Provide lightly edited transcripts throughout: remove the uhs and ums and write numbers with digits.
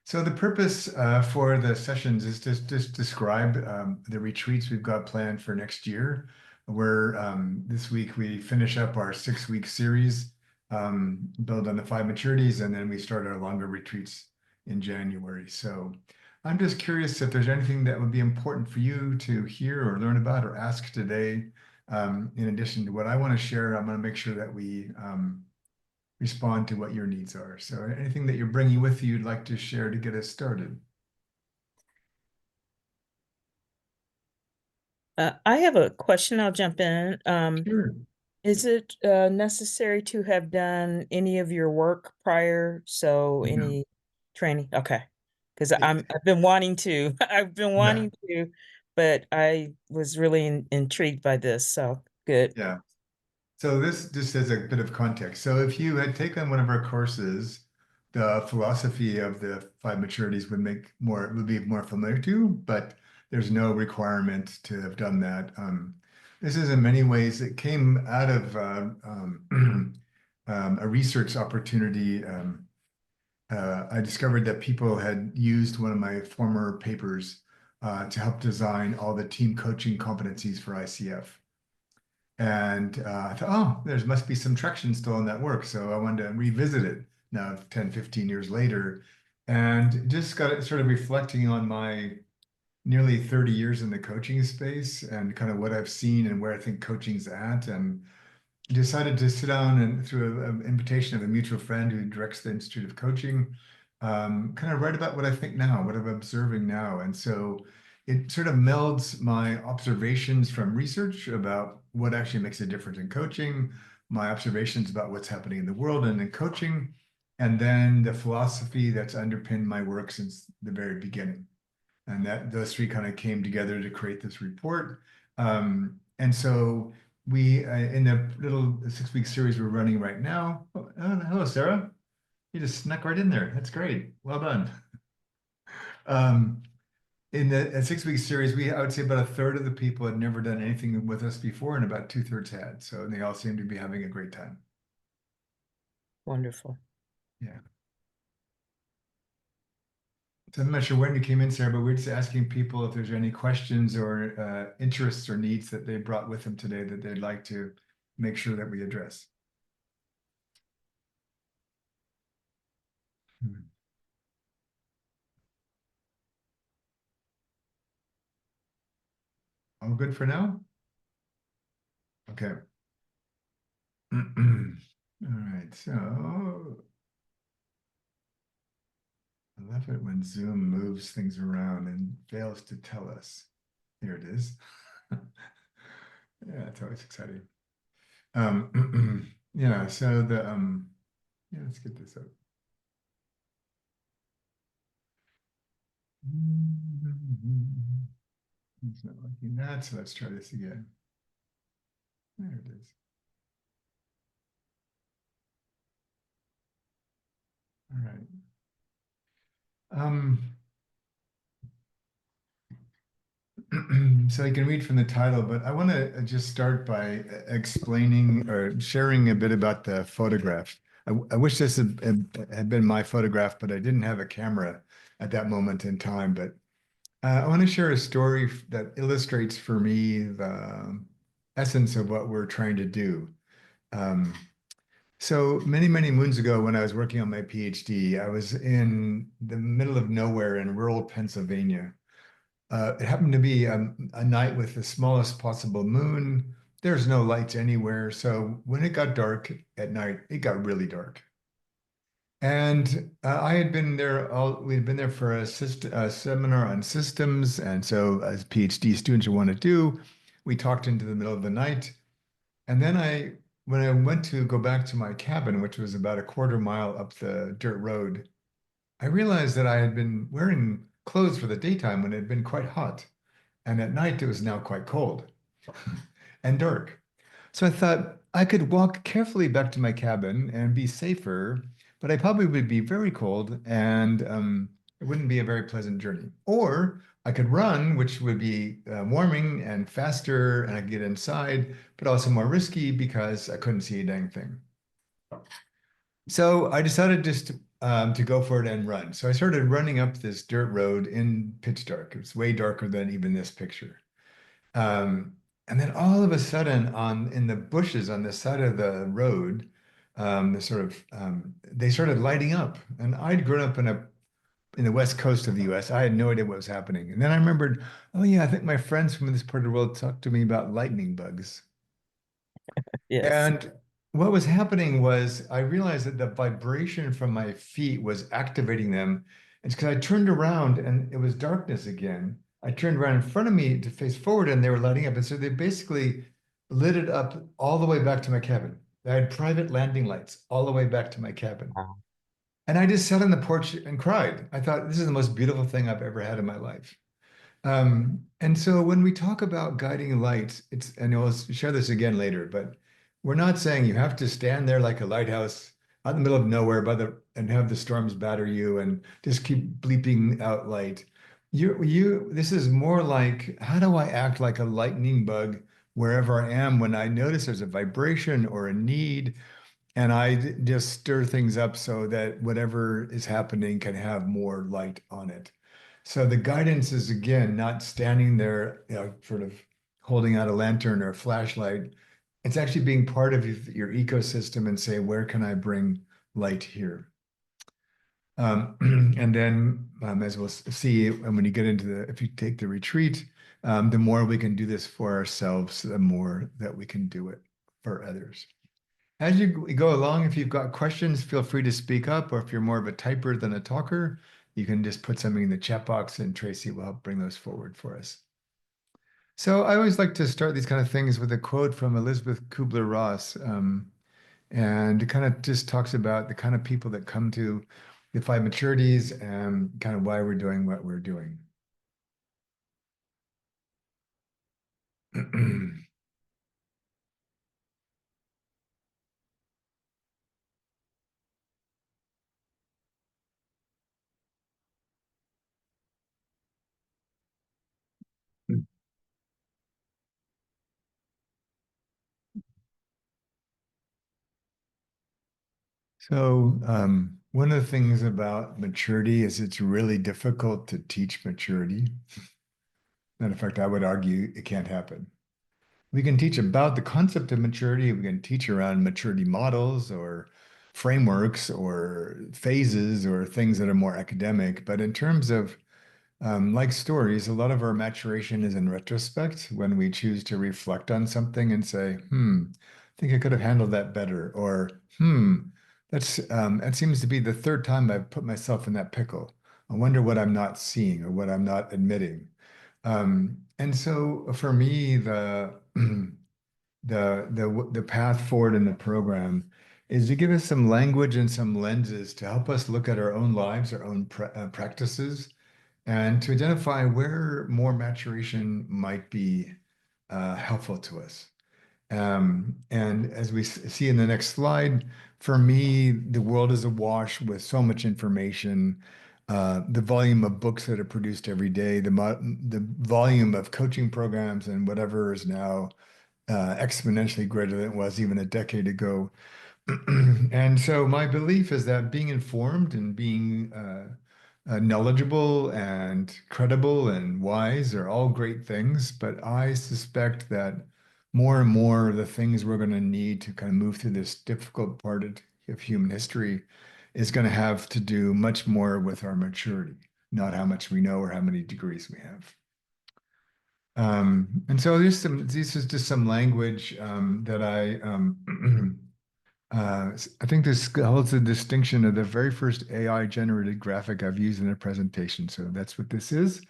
So the purpose for the sessions is to just describe the retreats we've got planned for next year. Where this week we finish up our 6-week series, build on the 5 maturities, and then we start our longer retreats in January. So I'm just curious if there's anything that would be important for you to hear or learn about or ask today. In addition to what I want to share, I'm going to make sure that we respond to what your needs are. So anything that you're bringing with you you'd like to share to get us started? I have a question. I'll jump in. Sure. Is it necessary to have done any of your work prior? So No. any training? Okay. Because It- I've been wanting to. I've been yeah. wanting to, but I was really intrigued by this. So good. Yeah. So this just as a bit of context. So if you had taken one of our courses, the philosophy of the 5 maturities would be more familiar to you, but there's no requirement to have done that. This is in many ways it came out of a research opportunity. I discovered that people had used one of my former papers to help design all the team coaching competencies for ICF. And I thought, oh, there must be some traction still in that work. So I wanted to revisit it now 10, 15 years later, and just got it sort of reflecting on my nearly 30 years in the coaching space and kind of what I've seen and where I think coaching's at. And decided to sit down and through an invitation of a mutual friend who directs the Institute of Coaching, kind of write about what I think now, what I'm observing now. And so it sort of melds my observations from research about what actually makes a difference in coaching, my observations about what's happening in the world and in coaching, and then the philosophy that's underpinned my work since the very beginning. And that those three kind of came together to create this report. And so we, in the little 6-week series we're running right now. Oh, hello, Sarah. You just snuck right in there. That's great. Well done. Um, in the 6-week series, I would say about a third of the people had never done anything with us before, and about 2/3 had. So they all seem to be having a great time. Wonderful. Yeah. So I'm not sure when you came in, Sarah, but we're just asking people if there's any questions or interests or needs that they brought with them today that they'd like to make sure that we address. Hmm. All good for now? Okay. All right, so I love it when Zoom moves things around and fails to tell us. Here it is. Yeah, it's always exciting. Yeah, so yeah, let's get this up. It's not liking that, so let's try this again. There it is. All right. So you can read from the title, but I want to just start by explaining or sharing a bit about the photograph. I wish this had been my photograph, but I didn't have a camera at that moment in time. But I want to share a story that illustrates for me the essence of what we're trying to do. Um, so many, many moons ago, when I was working on my PhD, I was in the middle of nowhere in rural Pennsylvania. It happened to be a night with the smallest possible moon. There's no lights anywhere. So when it got dark at night, it got really dark. And I had been there we'd been there for a seminar on systems. And so as PhD students want to do, we talked into the middle of the night. And then when I went to go back to my cabin, which was about a quarter mile up the dirt road, I realized that I had been wearing clothes for the daytime when it had been quite hot. And at night, it was now quite cold and dark. So I thought I could walk carefully back to my cabin and be safer, but I probably would be very cold and it wouldn't be a very pleasant journey. Or I could run, which would be warming and faster, and I could get inside, but also more risky because I couldn't see a dang thing. So I decided just to to go for it and run. So I started running up this dirt road in pitch dark. It was way darker than even this picture. Um, and then all of a sudden, on in the bushes on the side of the road, they started lighting up. And I'd grown up in the west coast of the U.S. I had no idea what was happening. And then I remembered, oh yeah, I think my friends from this part of the world talked to me about lightning bugs. Yes. And what was happening was I realized that the vibration from my feet was activating them. It's because I turned around and it was darkness again. I turned around in front of me to face forward and they were lighting up. And so they basically lit it up all the way back to my cabin. I had private landing lights all the way back to my cabin. Wow. And I just sat on the porch and cried. I thought, this is the most beautiful thing I've ever had in my life. And so when we talk about guiding light, and I'll share this again later, but we're not saying you have to stand there like a lighthouse out in the middle of nowhere and have the storms batter you and just keep bleeping out light. This is more like, how do I act like a lightning bug wherever I am when I notice there's a vibration or a need and just stir things up so that whatever is happening can have more light on it. So the guidance is again not standing there, sort of holding out a lantern or a flashlight. It's actually being part of your ecosystem and say, where can I bring light here? And then, as we'll see, and when you get into if you take the retreat, the more we can do this for ourselves, the more that we can do it for others. As you go along, if you've got questions, feel free to speak up, or if you're more of a typer than a talker, you can just put something in the chat box and Tracy will help bring those forward for us. So I always like to start these kind of things with a quote from Elizabeth Kubler-Ross, and it kind of just talks about the kind of people that come to the Five Maturities and kind of why we're doing what we're doing. So, one of the things about maturity is it's really difficult to teach maturity. And in fact, I would argue it can't happen. We can teach about the concept of maturity. We can teach around maturity models or frameworks or phases or things that are more academic. But in terms of like stories, a lot of our maturation is in retrospect when we choose to reflect on something and say, I think I could have handled that better. Or, that seems to be the third time I've put myself in that pickle. I wonder what I'm not seeing or what I'm not admitting. And so for me, the path forward in the program is to give us some language and some lenses to help us look at our own lives, our own practices, and to identify where more maturation might be helpful to us. And as we see in the next slide, for me, the world is awash with so much information. The volume of books that are produced every day, the volume of coaching programs and whatever is now exponentially greater than it was even a decade ago. And so my belief is that being informed and being knowledgeable and credible and wise are all great things, but I suspect that more and more of the things we're going to need to kind of move through this difficult part of human history is going to have to do much more with our maturity, not how much we know or how many degrees we have. And so this is just some language that I think this holds the distinction of the very first AI generated graphic I've used in a presentation. So that's what this is.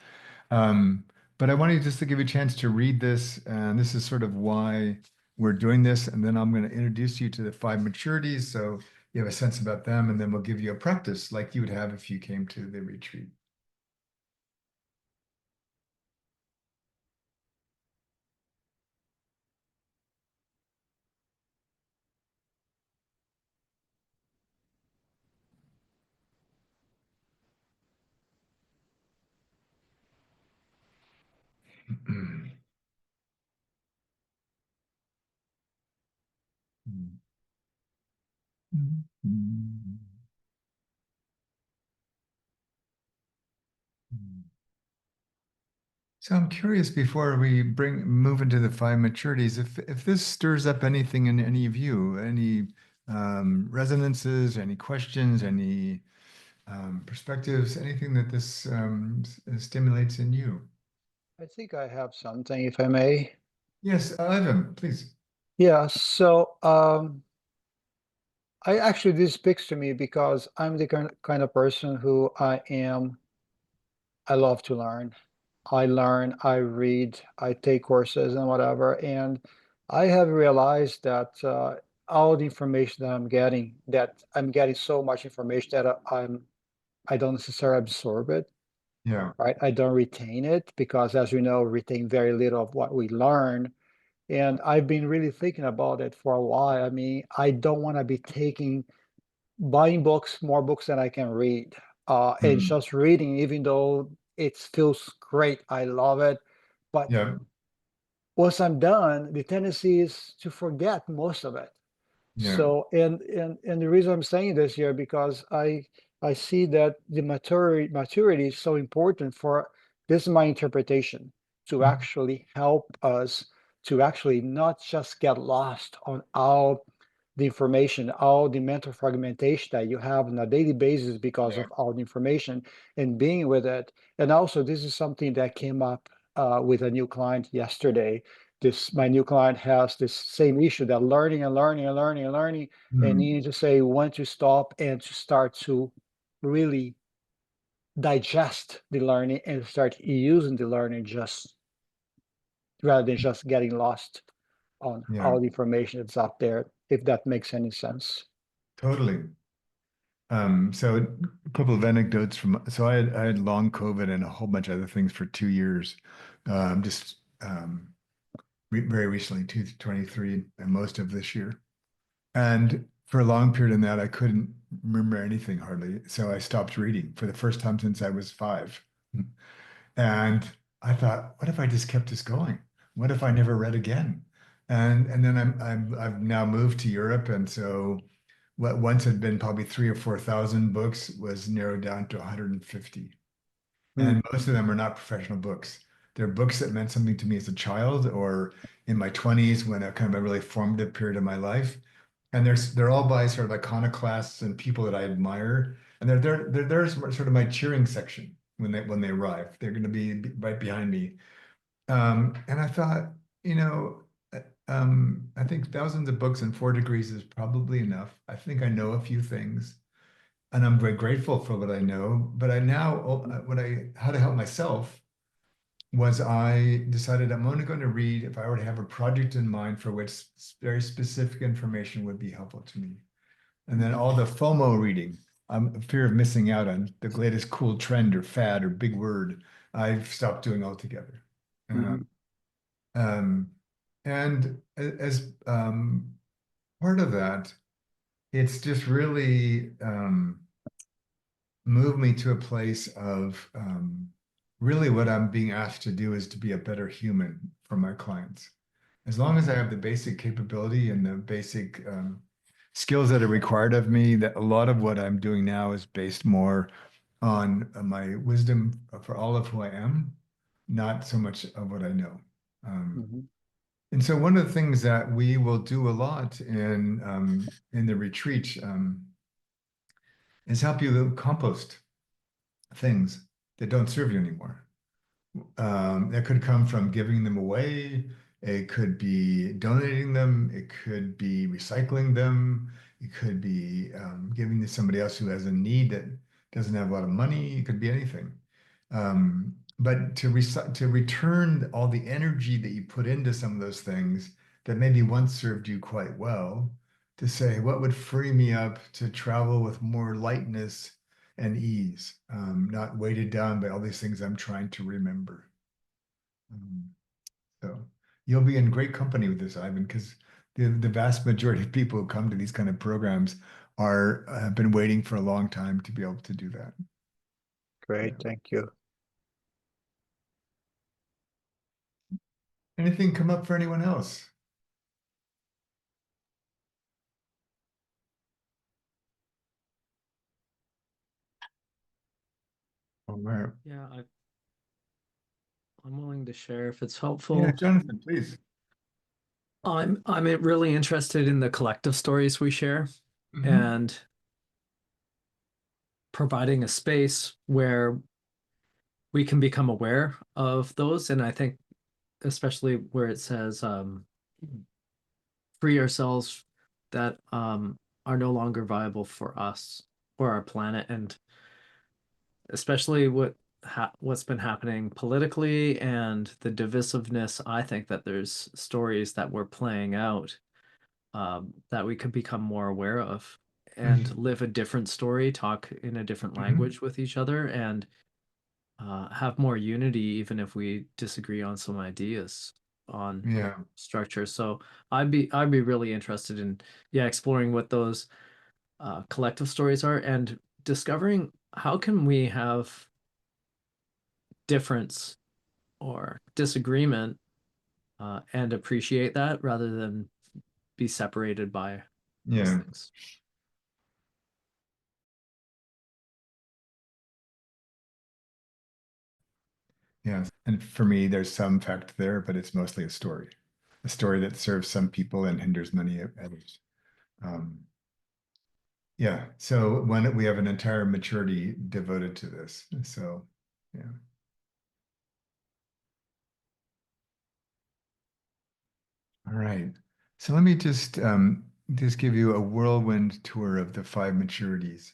Um, but I wanted just to give you a chance to read this, and this is sort of why we're doing this. And then I'm going to introduce you to the five maturities so you have a sense about them, and then we'll give you a practice like you would have if you came to the retreat. So I'm curious before we move into the five maturities, if this stirs up anything in any of you, any resonances, any questions, any perspectives, anything that this stimulates in you. I think I have something, if I may. Yes, Ivan, please. Yeah, so I actually this speaks to me because I'm the kind of person who I love to learn. I learn, I read, I take courses and whatever, and I have realized that all the information that I'm getting so much information that I don't necessarily absorb it, Yeah. right? I don't retain it because, as you know, retain very little of what we learn. And I've been really thinking about it for a while. I mean, I don't want to be buying books, more books than I can read. And Mm. just reading, even though it feels great, I love it. But Yeah. once I'm done, the tendency is to forget most of it. Yeah. So, and the reason I'm saying this here because I see that the maturity is so important for this is my interpretation to Mm. actually help us to actually not just get lost on all the information, all the mental fragmentation that you have on a daily basis because Yeah. of all the information and being with it. And also, this is something that came up with a new client yesterday. This my new client has this same issue that learning and learning and learning and learning, and Mm. needing to say when to stop and to start to really digest the learning and start using the learning just rather than just getting lost on Yeah. all the information that's out there, if that makes any sense. Totally. So a couple of anecdotes so I had long COVID and a whole bunch of other things for 2 years. Just very recently, 2023 and most of this year. And for a long period in that, I couldn't remember anything hardly. So I stopped reading for the first time since I was 5. And I thought, what if I just kept this going? What if I never read again? And then I've now moved to Europe, and so what once had been probably 3 or 4 thousand books was narrowed down to 150. Hmm. And most of them are not professional books. They're books that meant something to me as a child or in my 20s when a kind of a really formative period of my life. And they're all by sort of iconoclasts and people that I admire. And they're sort of my cheering section when they arrive. They're going to be right behind me. And I thought, you know, I think thousands of books in 4 degrees is probably enough. I think I know a few things, and I'm very grateful for what I know. But I now, how to help myself was I decided I'm only going to read if I already have a project in mind for which very specific information would be helpful to me. And then Mhm. all the FOMO reading, fear of missing out on the latest cool trend or fad or big word, I've stopped doing altogether. Uh, Mhm. um, and as part of that, it's just really moved me to a place of really what I'm being asked to do is to be a better human for my clients. As long as I have the basic capability and the basic skills that are required of me, that a lot of what I'm doing now is based more on my wisdom for all of who I am, not so much of what I know. Um, Mhm. and so one of the things that we will do a lot in the retreat is help you compost things that don't serve you anymore. That could come from giving them away. It could be donating them. It could be recycling them. It could be giving to somebody else who has a need that doesn't have a lot of money. It could be anything. But to return all the energy that you put into some of those things that maybe once served you quite well, to say what would free me up to travel with more lightness and ease, not weighted down by all these things I'm trying to remember. Um, so you'll be in great company with this, Ivan, because the vast majority of people who come to these kind of programs are have been waiting for a long time to be able to do that. Yeah. Great, thank you. Anything come up for anyone else? All right. Yeah, I'm willing to share if it's Yeah, helpful. Jonathan, please. I'm really interested in the collective stories we share Mhm. and providing a space where we can become aware of those. And I think especially where it says free ourselves that are no longer viable for us or our planet, and especially what's been happening politically and the divisiveness. I think that there's stories that we're playing out that we could become more aware of and Mhm. live a different story, talk in a different Mhm. language with each other, and have more unity, even if we disagree on some ideas on Yeah. structure. So I'd be really interested in, yeah, exploring what those collective stories are and discovering how can we have difference or disagreement and appreciate that rather than be separated by those Yeah. things. Yes. And for me, there's some fact there, but it's mostly a story that serves some people and hinders many others. Um, yeah. So when we have an entire maturity devoted to this. So, yeah. All right. So let me just give you a whirlwind tour of the five maturities.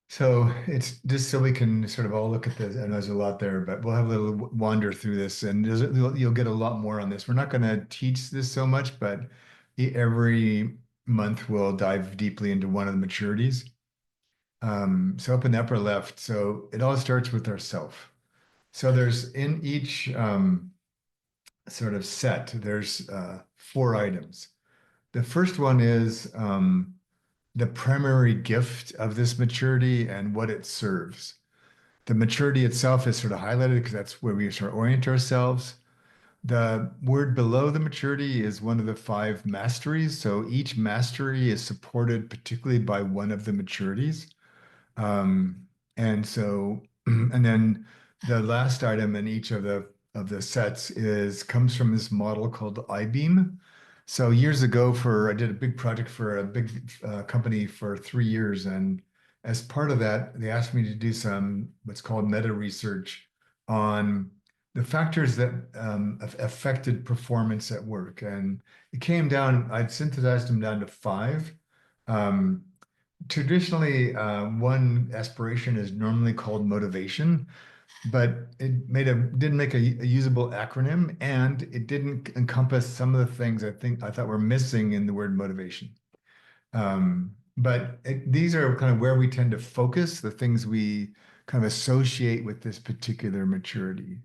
So it's just so we can sort of all look at this, and there's a lot there, but we'll have a little wander through this, and you'll get a lot more on this. We're not going to teach this so much, but every month we'll dive deeply into one of the maturities. So up in the upper left, so it all starts with ourself. So there's in each sort of set, there's four items. The first one is the primary gift of this maturity and what it serves. The maturity itself is sort of highlighted because that's where we sort of orient ourselves. The word below the maturity is one of the five masteries. So each mastery is supported particularly by one of the maturities. Um, and so, and then the last item in each of the sets is comes from this model called I-beam. So years ago, I did a big project for a big company for 3 years, and as part of that, they asked me to do some what's called meta research on the factors that affected performance at work, and it came down. I'd synthesized them down to five. Um, Traditionally, one aspiration is normally called motivation, but it didn't make a usable acronym, and it didn't encompass some of the things I thought were missing in the word motivation. But these are kind of where we tend to focus, the things we kind of associate with this particular maturity.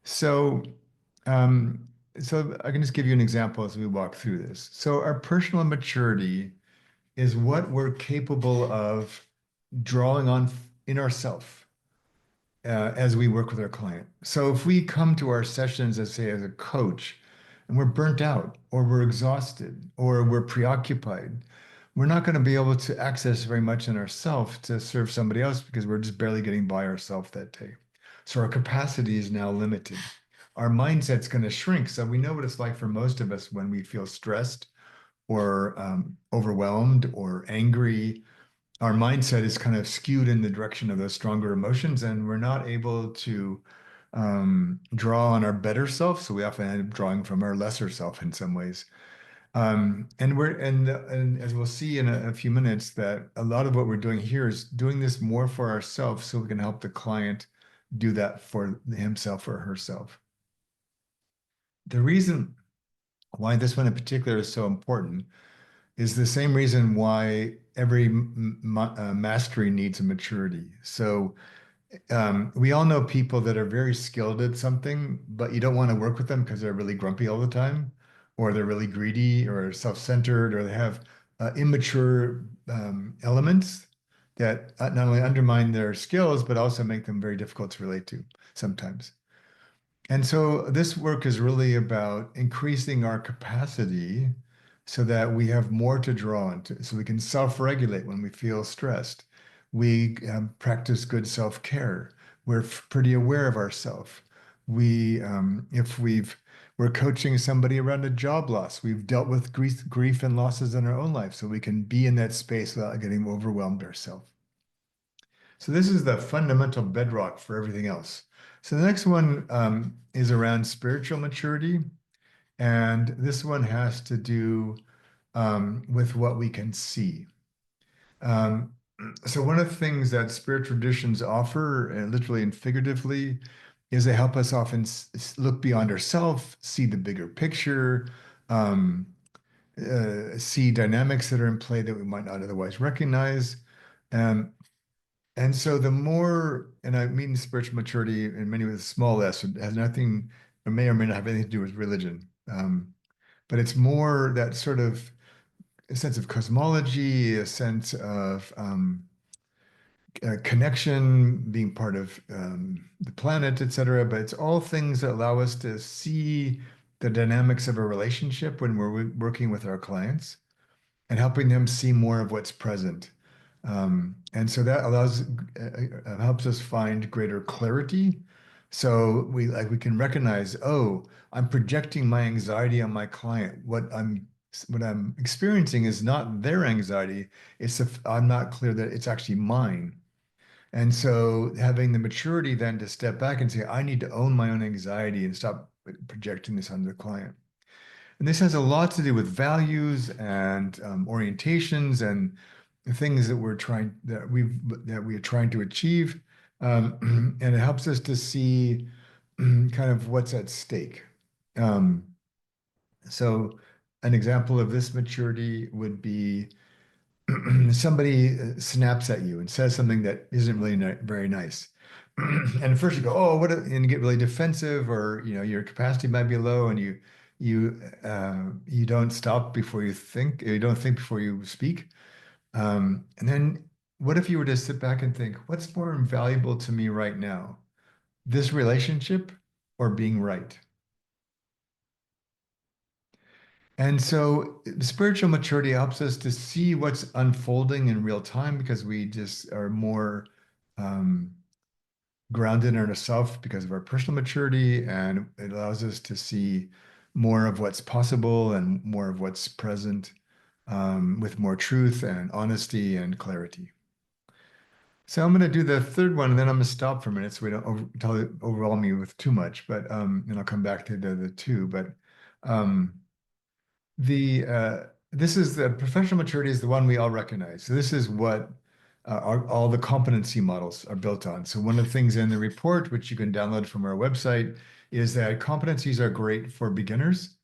So, um, so I can just give you an example as we walk through this. So our personal maturity is what we're capable of drawing on in ourself as we work with our client. So if we come to our sessions, as say as a coach, and we're burnt out, or we're exhausted, or we're preoccupied, we're not going to be able to access very much in ourself to serve somebody else because we're just barely getting by ourselves that day. So our capacity is now limited. Our mindset's going to shrink. So we know what it's like for most of us when we feel stressed or overwhelmed or angry. Our mindset is kind of skewed in the direction of those stronger emotions, and we're not able to draw on our better self. So we often end up drawing from our lesser self in some ways. And as we'll see in a few minutes, that a lot of what we're doing here is doing this more for ourselves, so we can help the client do that for himself or herself. The reason why this one in particular is so important is the same reason why every mastery needs a maturity. So we all know people that are very skilled at something, but you don't want to work with them because they're really grumpy all the time, or they're really greedy, or self-centered, or they have immature elements that not only undermine their skills, but also make them very difficult to relate to sometimes. And so this work is really about increasing our capacity so that we have more to draw on to, so we can self-regulate when we feel stressed. We practice good self-care. we're pretty aware of ourselves. If we're coaching somebody around a job loss, we've dealt with grief and losses in our own life, so we can be in that space without getting overwhelmed ourselves. So this is the fundamental bedrock for everything else. So the next one is around spiritual maturity. And this one has to do with what we can see. Um, so one of the things that spiritual traditions offer, literally and figuratively, is they help us often look beyond ourselves, see the bigger picture, um, see dynamics that are in play that we might not otherwise recognize. Um, and so the more, and I mean spiritual maturity in many ways, small s, it has nothing, or may not have anything to do with religion. But it's more that sort of a sense of cosmology, a sense of connection, being part of the planet, etc. But it's all things that allow us to see the dynamics of a relationship when we're working with our clients and helping them see more of what's present. And so that helps us find greater clarity. So we can recognize, oh, I'm projecting my anxiety on my client. What I'm experiencing is not their anxiety. It's if I'm not clear that it's actually mine. And so having the maturity then to step back and say, I need to own my own anxiety and stop projecting this on the client. And this has a lot to do with values and orientations and things that we are trying to achieve, and it helps us to see kind of what's at stake. Um, so, an example of this maturity would be somebody snaps at you and says something that isn't really very nice. And at first you go, oh, and you get really defensive, or your capacity might be low, and you don't stop before you think, you don't think before you speak. And then what if you were to sit back and think, what's more valuable to me right now? This relationship or being right? And so spiritual maturity helps us to see what's unfolding in real time because we just are more um, grounded in ourselves because of our personal maturity, and it allows us to see more of what's possible and more of what's present, with more truth and honesty and clarity. So I'm going to do the third one, and then I'm going to stop for a minute so we don't overwhelm me with too much. But and I'll come back to the two. But um, this is the professional maturity is the one we all recognize. So this is what all the competency models are built on. So one of the things in the report, which you can download from our website, is that competencies are great for beginners.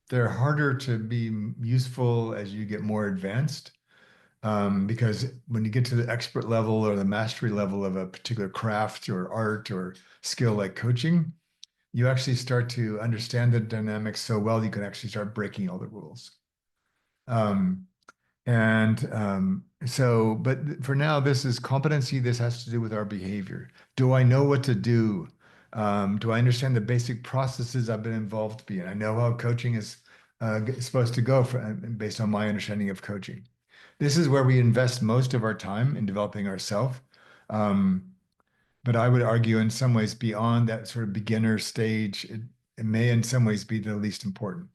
They're harder to be useful as you get more advanced. Because when you get to the expert level or the mastery level of a particular craft or art or skill like coaching, you actually start to understand the dynamics so well you can actually start breaking all the rules. But for now, this is competency. This has to do with our behavior. Do I know what to do? Do I understand the basic processes I've been involved in? I know how coaching is supposed to go based on my understanding of coaching. This is where we invest most of our time in developing ourselves. But I would argue in some ways beyond that sort of beginner stage, it may in some ways be the least important.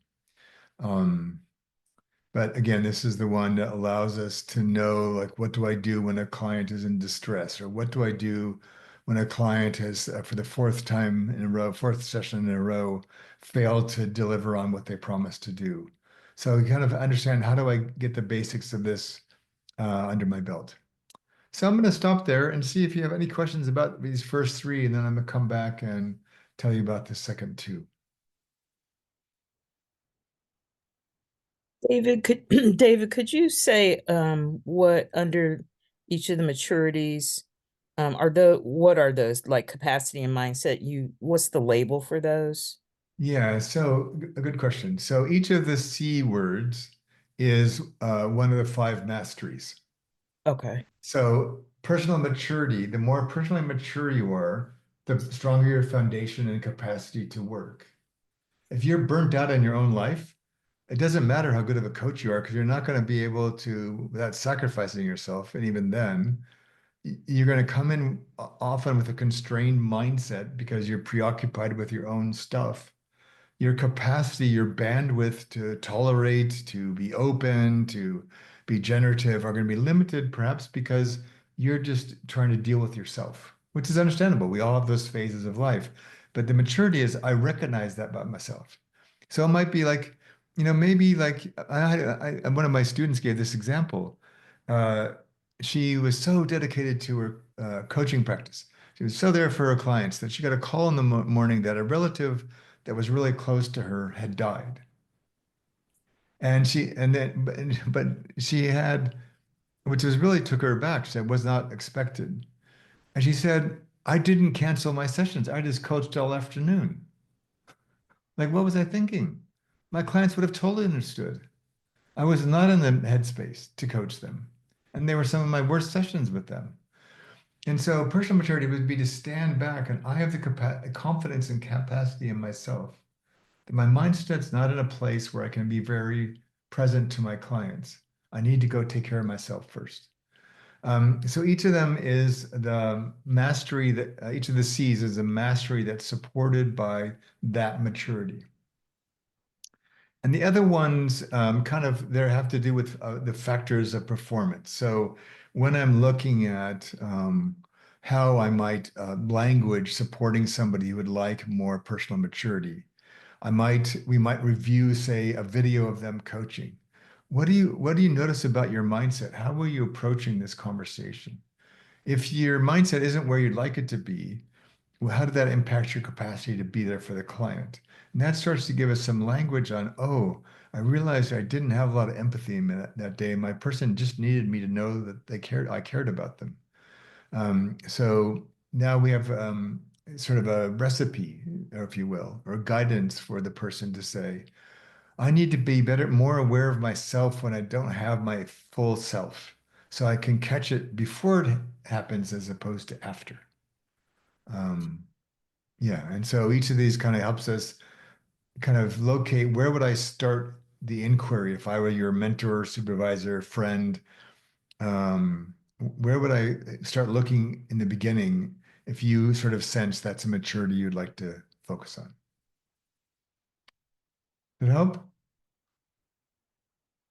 But again, this is the one that allows us to know, like, what do I do when a client is in distress? Or what do I do when a client has, for the fourth session in a row, failed to deliver on what they promised to do? So we kind of understand, how do I get the basics of this under my belt? So I'm going to stop there and see if you have any questions about these first three, and then I'm going to come back and tell you about the second two. David, could you say what under each of the maturities what are those, like capacity and mindset? What's the label for those? Yeah, so a good question. So each of the C words is one of the five masteries. Okay. So personal maturity, the more personally mature you are, the stronger your foundation and capacity to work. If you're burnt out in your own life, it doesn't matter how good of a coach you are, because you're not going to be able to, without sacrificing yourself, and even then, you're going to come in often with a constrained mindset because you're preoccupied with your own stuff. Your capacity, your bandwidth to tolerate, to be open, to be generative are going to be limited, perhaps because you're just trying to deal with yourself, which is understandable. We all have those phases of life. But the maturity is I recognize that about myself. So it might be like, maybe like one of my students gave this example. Uh, she was so dedicated to her coaching practice. She was so there for her clients that she got a call in the morning that a relative that was really close to her had died. But she had, which was really took her aback. She said, was not expected. And she said, I didn't cancel my sessions. I just coached all afternoon. Like, what was I thinking? My clients would have totally understood. I was not in the headspace to coach them. And they were some of my worst sessions with them. And so personal maturity would be to stand back and I have the confidence and capacity in myself that my mindset's not in a place where I can be very present to my clients. I need to go take care of myself first. So each of them is the mastery that each of the C's is a mastery that's supported by that maturity. And the other ones kind of there have to do with the factors of performance. So when I'm looking at how I might language supporting somebody who would like more personal maturity, we might review, say, a video of them coaching. What do you notice about your mindset? How are you approaching this conversation? If your mindset isn't where you'd like it to be, well, how did that impact your capacity to be there for the client? And that starts to give us some language on, oh, I realized I didn't have a lot of empathy in that day. My person just needed me to know that I cared about them. So now we have sort of a recipe, or if you will, or guidance for the person to say, I need to be more aware of myself when I don't have my full self. So I can catch it before it happens as opposed to after. Um, yeah, and so each of these kind of helps us kind of locate where would I start the inquiry if I were your mentor, supervisor, friend. Where would I start looking in the beginning if you sort of sense that's a maturity you'd like to focus on? Did it help?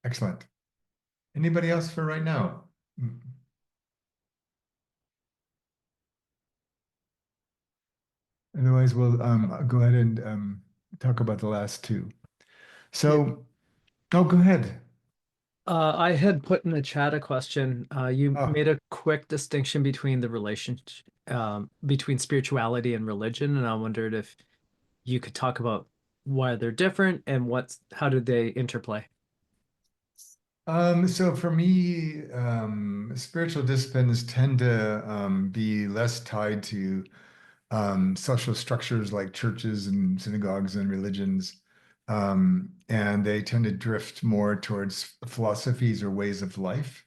Excellent. Anybody else for right now? Otherwise, we'll go ahead and talk about the last two. So, oh, go ahead. I had put in the chat a question. You Oh, made a quick distinction between the between spirituality and religion, and I wondered if you could talk about why they're different and how did they interplay? so for me, spiritual disciplines tend to be less tied to social structures like churches and synagogues and religions. And they tend to drift more towards philosophies or ways of life.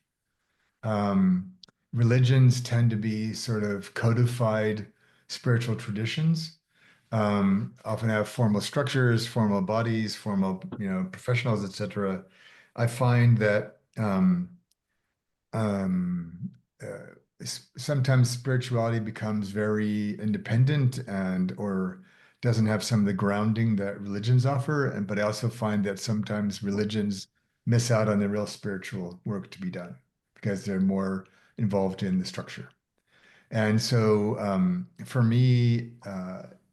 Um, Religions tend to be sort of codified spiritual traditions, often have formal structures, formal bodies, formal, professionals, etc. I find that um, sometimes spirituality becomes very independent and or doesn't have some of the grounding that religions offer. And but I also find that sometimes religions miss out on the real spiritual work to be done because they're more involved in the structure. And so for me,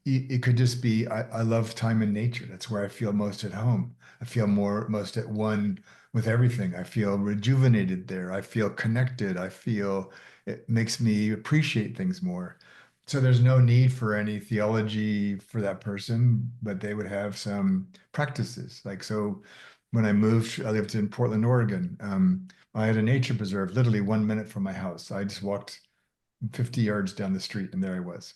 it could just be I love time in nature. That's where I feel most at home. I feel most at one with everything. I feel rejuvenated there. I feel connected. I feel it makes me appreciate things more. So there's no need for any theology for that person, but they would have some practices. Like so, when I moved, I lived in Portland, Oregon. I had a nature preserve literally 1 minute from my house. I just walked 50 yards down the street, and there I was.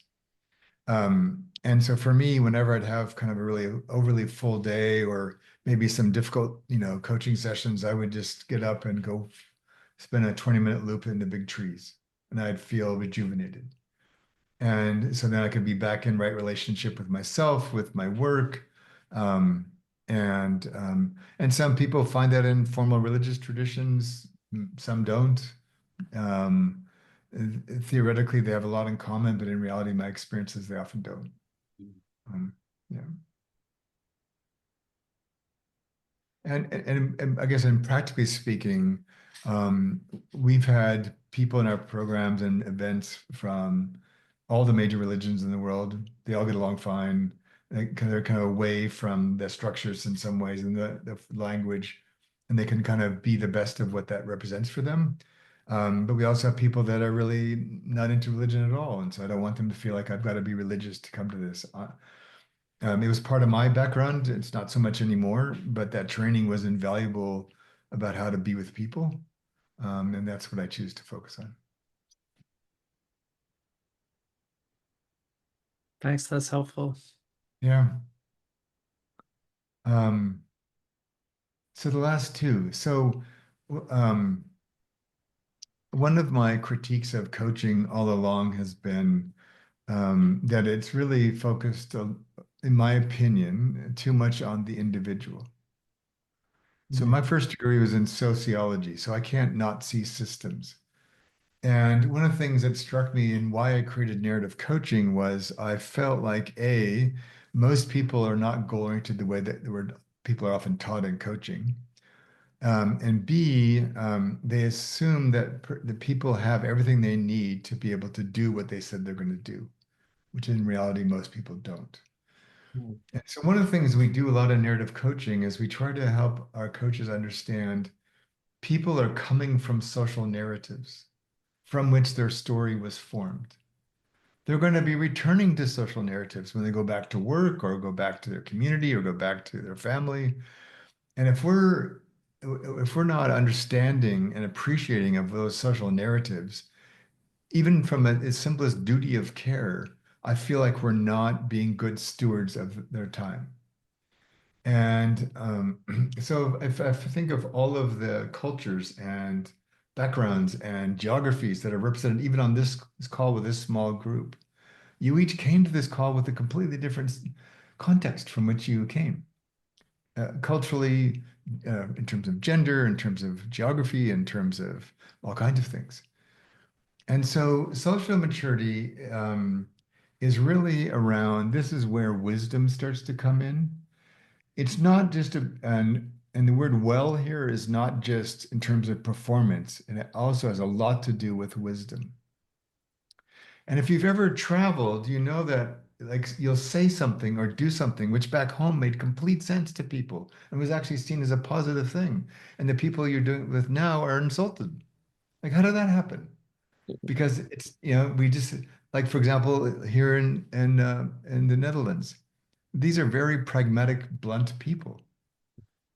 And so for me, whenever I'd have kind of a really overly full day or maybe some difficult, coaching sessions, I would just get up and go spend a 20-minute loop in the big trees, and I'd feel rejuvenated. And so then I could be back in right relationship with myself, with my work. Um, and some people find that in formal religious traditions, some don't. Um, theoretically they have a lot in common, but in reality, my experiences, they often don't. Yeah. And I guess, in practically speaking, we've had people in our programs and events from all the major religions in the world. They all get along fine. They're kind of away from the structures in some ways and the language, and they can kind of be the best of what that represents for them. But we also have people that are really not into religion at all, and so I don't want them to feel like I've got to be religious to come to this. It was part of my background. It's not so much anymore, but that training was invaluable about how to be with people. And that's what I choose to focus on. Thanks, that's helpful. Yeah. Um, so the last two. So um, one of my critiques of coaching all along has been that it's really focused, in my opinion, too much on the individual. So my first degree was in sociology, so I can't not see systems. And one of the things that struck me and why I created narrative coaching was I felt like A, most people are not goal-oriented the way that people are often taught in coaching. And B, they assume that the people have everything they need to be able to do what they said they're going to do, which in reality, most people don't. Mm. And so one of the things we do a lot of narrative coaching is we try to help our coaches understand people are coming from social narratives from which their story was formed. They're going to be returning to social narratives when they go back to work or go back to their community or go back to their family. And if we're not understanding and appreciating of those social narratives, even from as simple as duty of care, I feel like we're not being good stewards of their time. And so if I think of all of the cultures and backgrounds and geographies that are represented even on this call with this small group, you each came to this call with a completely different context from which you came. Culturally, in terms of gender, in terms of geography, in terms of all kinds of things. And so social maturity is really around, this is where wisdom starts to come in. It's not just and the word well here is not just in terms of performance, and it also has a lot to do with wisdom. And if you've ever traveled, you know that like you'll say something or do something which back home made complete sense to people and was actually seen as a positive thing. And the people you're doing it with now are insulted. Like, how did that happen? Because it's, we just, like, for example, here in the Netherlands, these are very pragmatic, blunt people.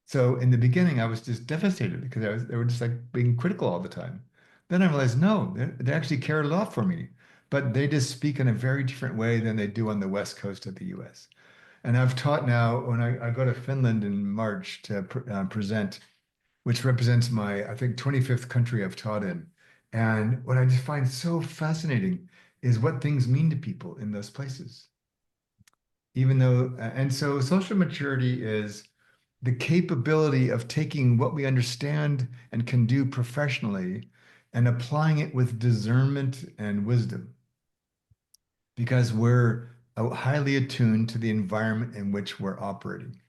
So in the beginning, I was just devastated because they were just like being critical all the time. Then I realized, no, they actually cared a lot for me, but they just speak in a very different way than they do on the West Coast of the US. And I've taught now when I go to Finland in March to present, which represents my, I think, 25th country I've taught in. And what I just find so fascinating is what things mean to people in those places. Even though, and so social maturity is the capability of taking what we understand and can do professionally and applying it with discernment and wisdom because we're highly attuned to the environment in which we're operating.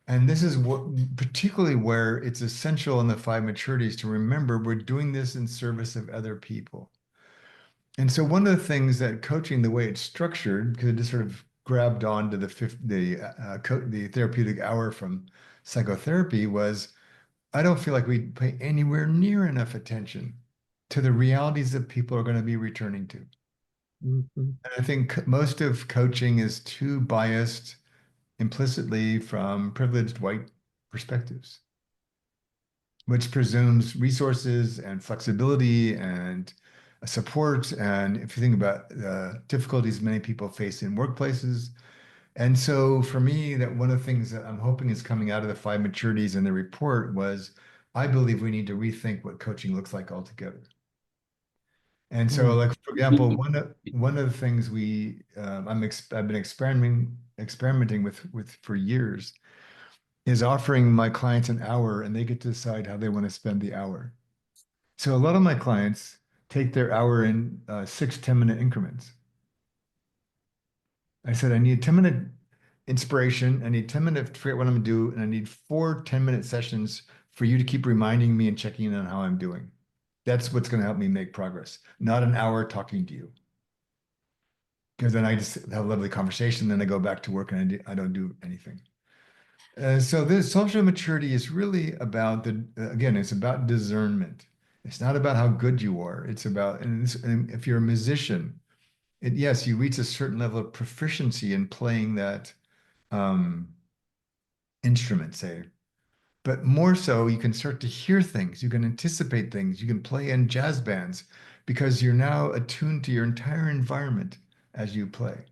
And this is what particularly where it's essential in the five maturities to remember we're doing this in service of other people. And so one of the things that coaching, the way it's structured, because it just sort of grabbed on to the therapeutic hour from psychotherapy, was I don't feel like we pay anywhere near enough attention to the realities that people are going to be returning to. Mhm. And I think most of coaching is too biased implicitly from privileged white perspectives, which presumes resources and flexibility and support. And if you think about the difficulties many people face in workplaces. And so for me, that one of the things that I'm hoping is coming out of the five maturities in the report was, I believe we need to rethink what coaching looks like altogether. And so, Mm. like for example, one of the things I've been experimenting with for years is offering my clients an hour, and they get to decide how they want to spend the hour. So a lot of my clients take their hour in 6 10-minute increments. I said, I need 10-minute inspiration. I need 10 minutes to figure out what I'm gonna do. And I need 4 10-minute sessions for you to keep reminding me and checking in on how I'm doing. That's what's going to help me make progress, not an hour talking to you. Because then I just have a lovely conversation, then I go back to work and I don't do anything. So this social maturity is really about again, it's about discernment. It's not about how good you are. It's about, and if you're a musician, yes, you reach a certain level of proficiency in playing that um, instrument, say, but more so, you can start to hear things, you can anticipate things, you can play in jazz bands because you're now attuned to your entire environment as you play.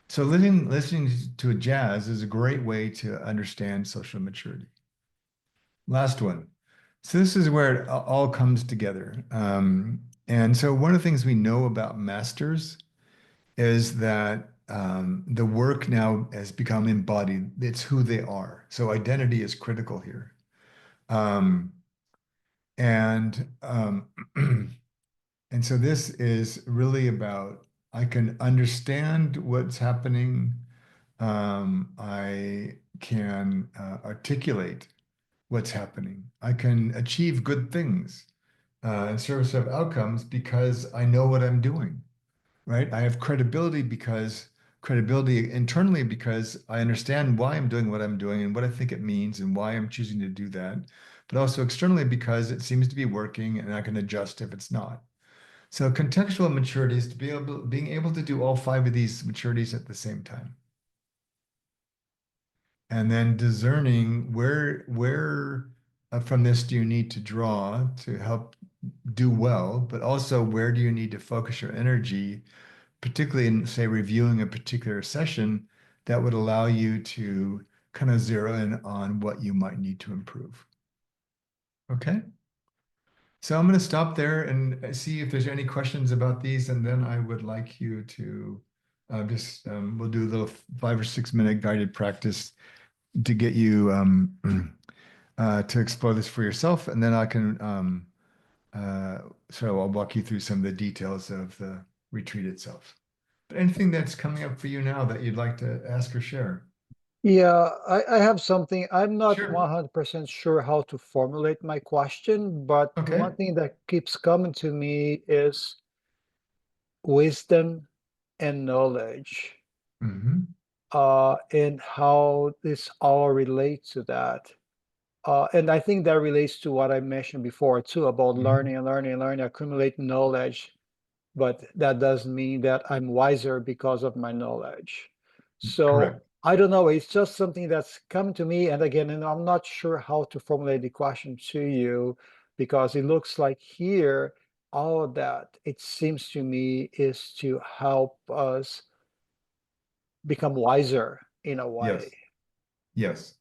So listening to a jazz is a great way to understand social maturity. Last one. So this is where it all comes together. And so one of the things we know about masters is that the work now has become embodied. It's who they are. So identity is critical here. Um, and and so this is really about I can understand what's happening. I can articulate what's happening. I can achieve good things in service of outcomes because I know what I'm doing, right? I have credibility internally because I understand why I'm doing what I'm doing and what I think it means and why I'm choosing to do that, but also externally because it seems to be working and I can adjust if it's not. So contextual maturity is to being able to do all 5 of these maturities at the same time. And then discerning where from this do you need to draw to help do well, but also where do you need to focus your energy, particularly in, say, reviewing a particular session that would allow you to kind of zero in on what you might need to improve. Okay. So I'm going to stop there and see if there's any questions about these, and then I would like you to we'll do a little 5 or 6 minute guided practice to get you to explore this for yourself, and then I can so I'll walk you through some of the details of the retreat itself. But anything that's coming up for you now that you'd like to ask or share? Yeah, I have something. I'm not Sure. 100% sure how to formulate my question, but Okay. one thing that keeps coming to me is wisdom and knowledge, Mm-hmm. and how this all relates to that. And I think that relates to what I mentioned before too, about Mm-hmm. learning and learning and learning, accumulating knowledge, but that doesn't mean that I'm wiser because of my knowledge. So Correct. I don't know, it's just something that's come to me. And again, and I'm not sure how to formulate the question to you, because it looks like here, all of that, it seems to me, is to help us become wiser in a way Yes. Yes.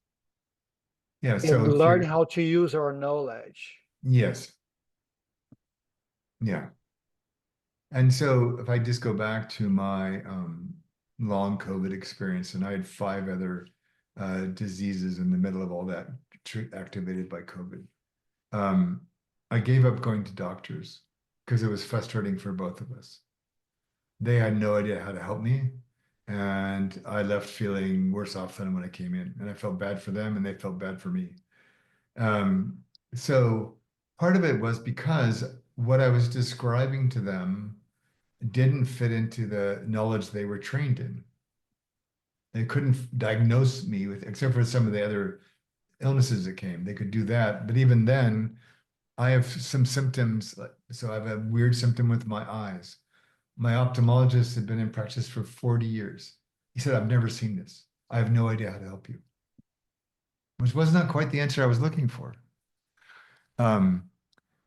Yeah. So and if learn you're, how to use our knowledge. yes. Yeah. And so if I just go back to my long COVID experience, and I had 5 other diseases in the middle of all that activated by COVID. Um, I gave up going to doctors because it was frustrating for both of us. They had no idea how to help me, and I left feeling worse off than when I came in. And I felt bad for them, and they felt bad for me. Um, so part of it was because what I was describing to them didn't fit into the knowledge they were trained in. They couldn't diagnose me with, except for some of the other illnesses that came. They could do that, but even then, I have some symptoms. So I have a weird symptom with my eyes. My ophthalmologist had been in practice for 40 years. He said, I've never seen this. I have no idea how to help you, which was not quite the answer I was looking for. Um,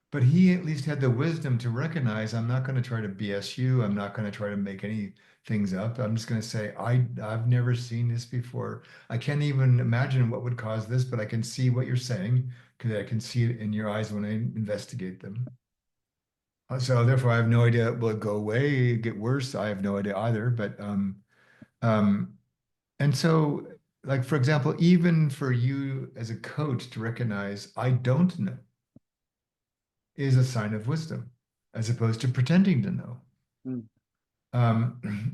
but he at least had the wisdom to recognize I'm not going to try to BS you. I'm not going to try to make any things up. I'm just going to say, I've never seen this before. I can't even imagine what would cause this, but I can see what you're saying because I can see it in your eyes when I investigate them. So therefore, I have no idea. Will it go away, get worse? I have no idea either. But um, and so, like for example, even for you as a coach to recognize I don't know is a sign of wisdom. as opposed to pretending to know. Mm.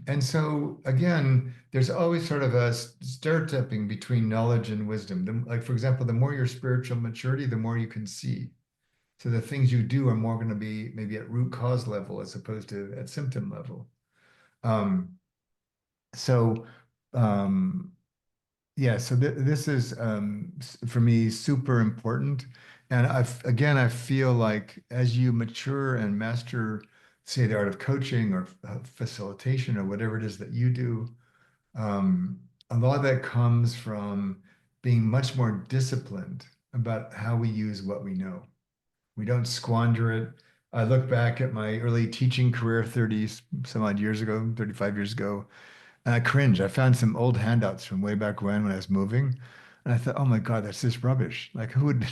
And so again, there's always sort of a stereotyping between knowledge and wisdom. Like, for example, the more your spiritual maturity, the more you can see. So the things you do are more going to be maybe at root cause level as opposed to at symptom level. Um, so um, yeah, so this is for me super important. And again, I feel like as you mature and master, say, the art of coaching or facilitation or whatever it is that you do, a lot of that comes from being much more disciplined about how we use what we know. We don't squander it. I look back at my early teaching career 30 some odd years ago, 35 years ago, and I cringe. I found some old handouts from way back when I was moving. And I thought, oh my God, that's just rubbish. Like, who would?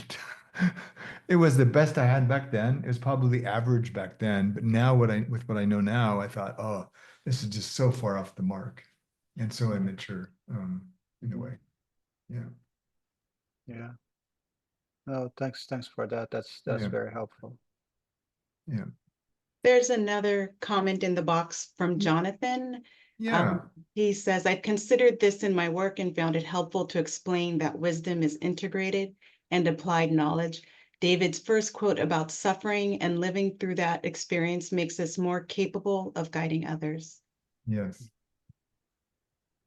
It was the best I had back then. It was probably average back then. But now, with what I know now, I thought, oh, this is just so far off the mark and so immature, in a way. Yeah. Yeah. No, thanks for that. That's Yeah. very helpful. Yeah. There's another comment in the box from Jonathan. Yeah. He says, I've considered this in my work and found it helpful to explain that wisdom is integrated and applied knowledge. David's first quote about suffering and living through that experience makes us more capable of guiding others. Yes.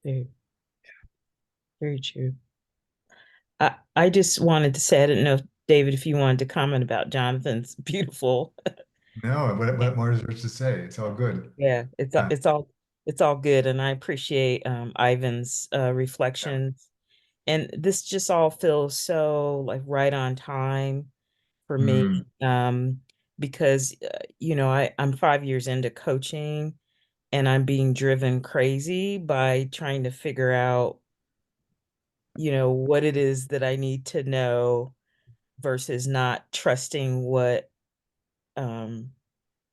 Very, very true. I just wanted to say, I didn't know, if, David, if you wanted to comment about Jonathan's beautiful. No, what more is there to say? It's all good. Yeah, Yeah. it's all good, and I appreciate Ivan's Yeah. reflections. And this just all feels so like right on time for me, Mm, because I'm 5 years into coaching, and I'm being driven crazy by trying to figure out, what it is that I need to know versus not trusting um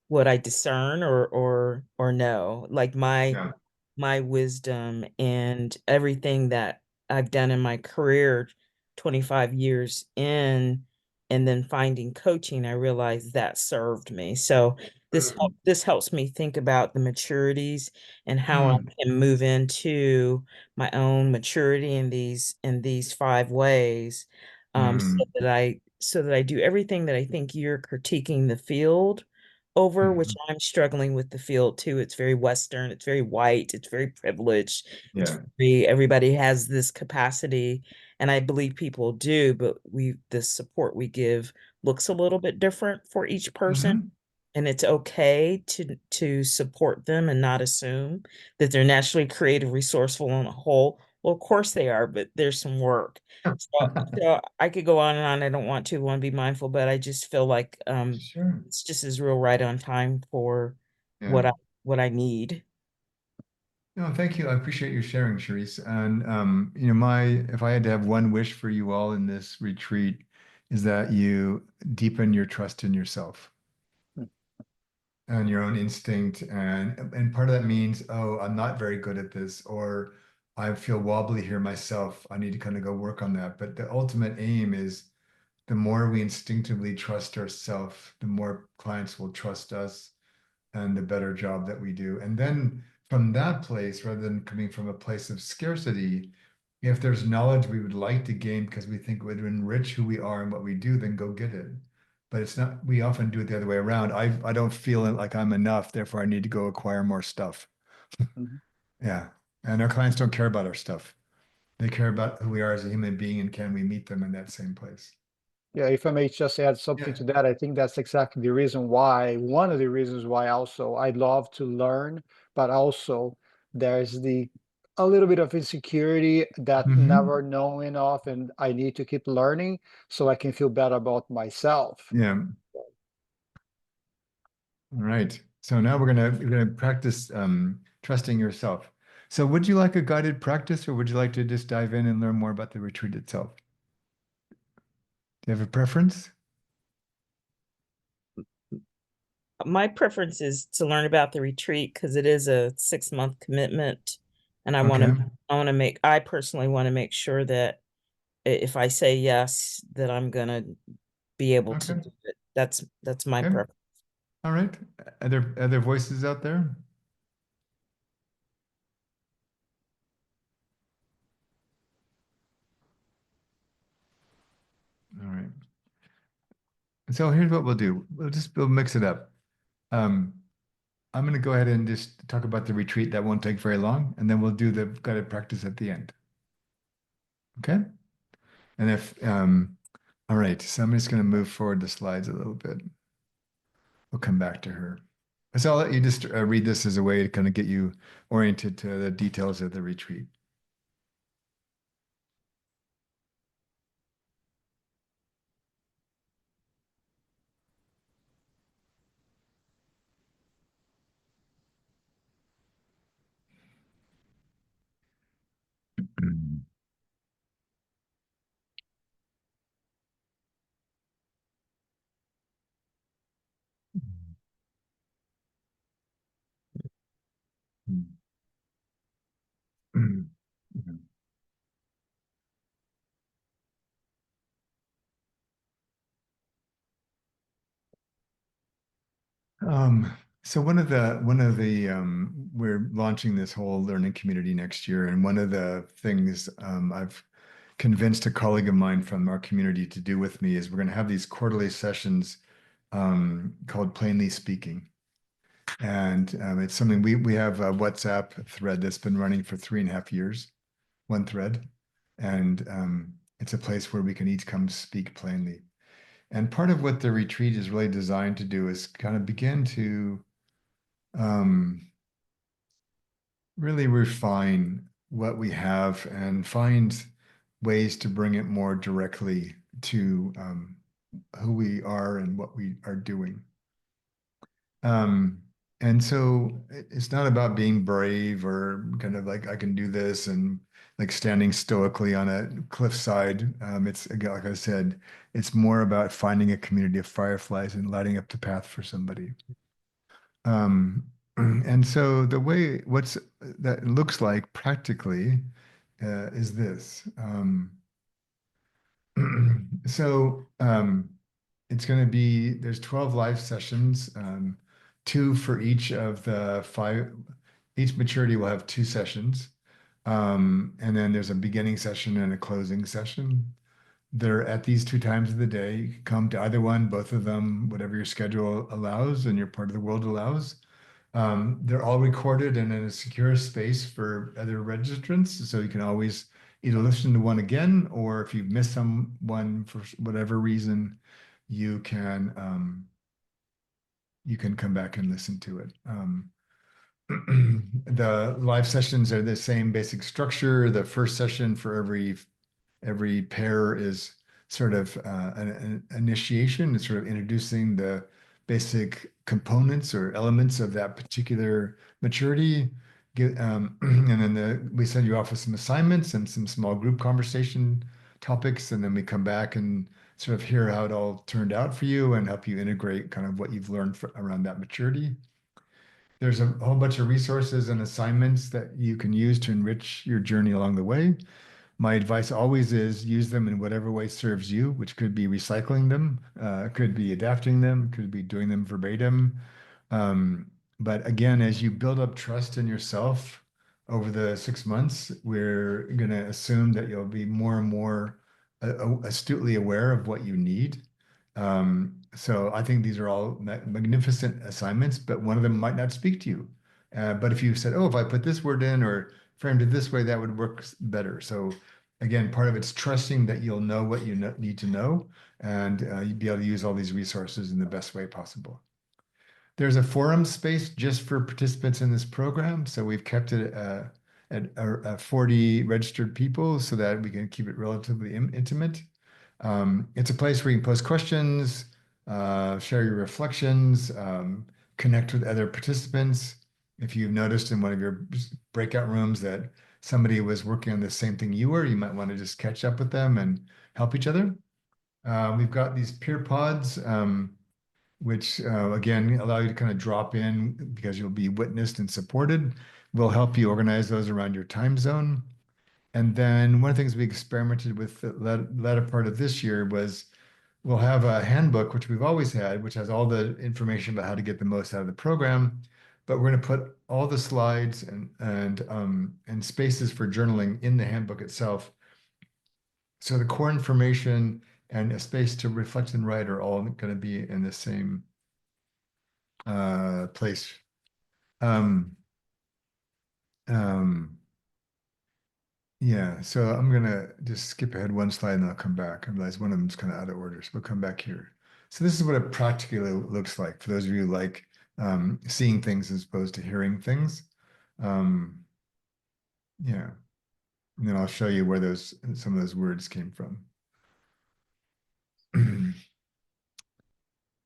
what I discern or know. Like yeah. my wisdom and everything that I've done in my career, 25 years in, and then finding coaching, I realized that served me. So Beautiful. this helps me think about the maturities and how I Mm, can move into my own maturity in these 5 ways, mm, so that I do everything that I think you're critiquing the field over, which mhm. I'm struggling with the field too. It's very Western, it's very white, it's very privileged, it's Yeah. very, everybody has this capacity, and I believe people do, but the support we give looks a little bit different for each person. Hmm. And it's okay to support them and not assume that they're naturally creative, resourceful, on a whole. Well, of course they are, but there's some work. So I could go on and on. I don't want to be mindful, but I just feel like Sure. it's just is real right on time for Yeah. what I need. No, thank you. I appreciate your sharing, Charisse. And if I had to have one wish for you all in this retreat, is that you deepen your trust in yourself Hmm. and your own instinct. And part of that means, oh, I'm not very good at this, or I feel wobbly here myself. I need to kind of go work on that. But the ultimate aim is the more we instinctively trust ourselves, the more clients will trust us and the better job that we do. And then from that place, rather than coming from a place of scarcity, if there's knowledge we would like to gain because we think it would enrich who we are and what we do, then go get it. But it's not, we often do it the other way around. I don't feel like I'm enough, therefore I need to go acquire more stuff. Mhm. Yeah. And our clients don't care about our stuff. They care about who we are as a human being and can we meet them in that same place. Yeah, if I may just add something Yeah. to that, I think that's exactly the reason why, one of the reasons why also I love to learn, but also there's a little bit of insecurity that Hmm. never knowing of, and I need to keep learning so I can feel better about myself. Yeah. All right. So now we're gonna practice trusting yourself. So would you like a guided practice or would you like to just dive in and learn more about the retreat itself? Do you have a preference? My preference is to learn about the retreat because it is a 6-month commitment, and Okay. I personally want to make sure that if I say yes, that I'm gonna be able to Okay. do it. That's my Okay. preference. All right. Other voices out there? All right. So here's what we'll do. We'll mix it up. Um, I'm going to go ahead and just talk about the retreat. That won't take very long, and then we'll do the guided practice at the end. Okay? And all right, so I'm just going to move forward the slides a little bit. We'll come back to her. So I'll let you just read this as a way to kind of get you oriented to the details of the retreat. So we're launching this whole learning community next year, and one of the things I've convinced a colleague of mine from our community to do with me is we're going to have these quarterly sessions called Plainly Speaking. And it's something we have a WhatsApp thread that's been running for 3.5 years, one thread. And it's a place where we can each come speak plainly. And part of what the retreat is really designed to do is kind of begin to really refine what we have and find ways to bring it more directly to who we are and what we are doing. And so it's not about being brave or kind of like I can do this and like standing stoically on a cliffside. It's again, like I said, it's more about finding a community of fireflies and lighting up the path for somebody. And so the way what's that looks like practically is this. So it's going to be there's 12 live sessions, two for each of the five. Each maturity will have 2 sessions, and then there's a beginning session and a closing session. They're at these 2 times of the day. You can come to either one, both of them, whatever your schedule allows and your part of the world allows. They're all recorded and in a secure space for other registrants, so you can always either listen to one again, or if you've missed someone for whatever reason, you can come back and listen to it. The live sessions are the same basic structure. The first session for every pair is sort of an initiation. It's sort of introducing the basic components or elements of that particular maturity. And then we send you off with some assignments and some small group conversation topics, and then we come back and sort of hear how it all turned out for you and help you integrate kind of what you've learned around that maturity. There's a whole bunch of resources and assignments that you can use to enrich your journey along the way. My advice always is use them in whatever way serves you, which could be recycling them, could be adapting them, could be doing them verbatim. But again, as you build up trust in yourself over the 6 months, we're going to assume that you'll be more and more astutely aware of what you need. So I think these are all magnificent assignments, but one of them might not speak to you. But if you said, oh, if I put this word in or framed it this way, that would work better. So again, part of it's trusting that you'll know what you need to know, and you'll be able to use all these resources in the best way possible. There's a forum space just for participants in this program. So we've kept it at 40 registered people so that we can keep it relatively intimate. It's a place where you can post questions, share your reflections, connect with other participants. If you've noticed in one of your breakout rooms that somebody was working on the same thing you were, you might want to just catch up with them and help each other. We've got these peer pods, which again allow you to kind of drop in because you'll be witnessed and supported. We'll help you organize those around your time zone. And then one of the things we experimented with the latter part of this year was we'll have a handbook, which we've always had, which has all the information about how to get the most out of the program. But we're going to put all the slides and spaces for journaling in the handbook itself. So the core information and a space to reflect and write are all going to be in the same place. Yeah, so I'm gonna just skip ahead one slide and I'll come back. I realize one of them's kind of out of order, so we'll come back here. So this is what it practically looks like for those of you who like seeing things as opposed to hearing things. Yeah, and then I'll show you where some of those words came from.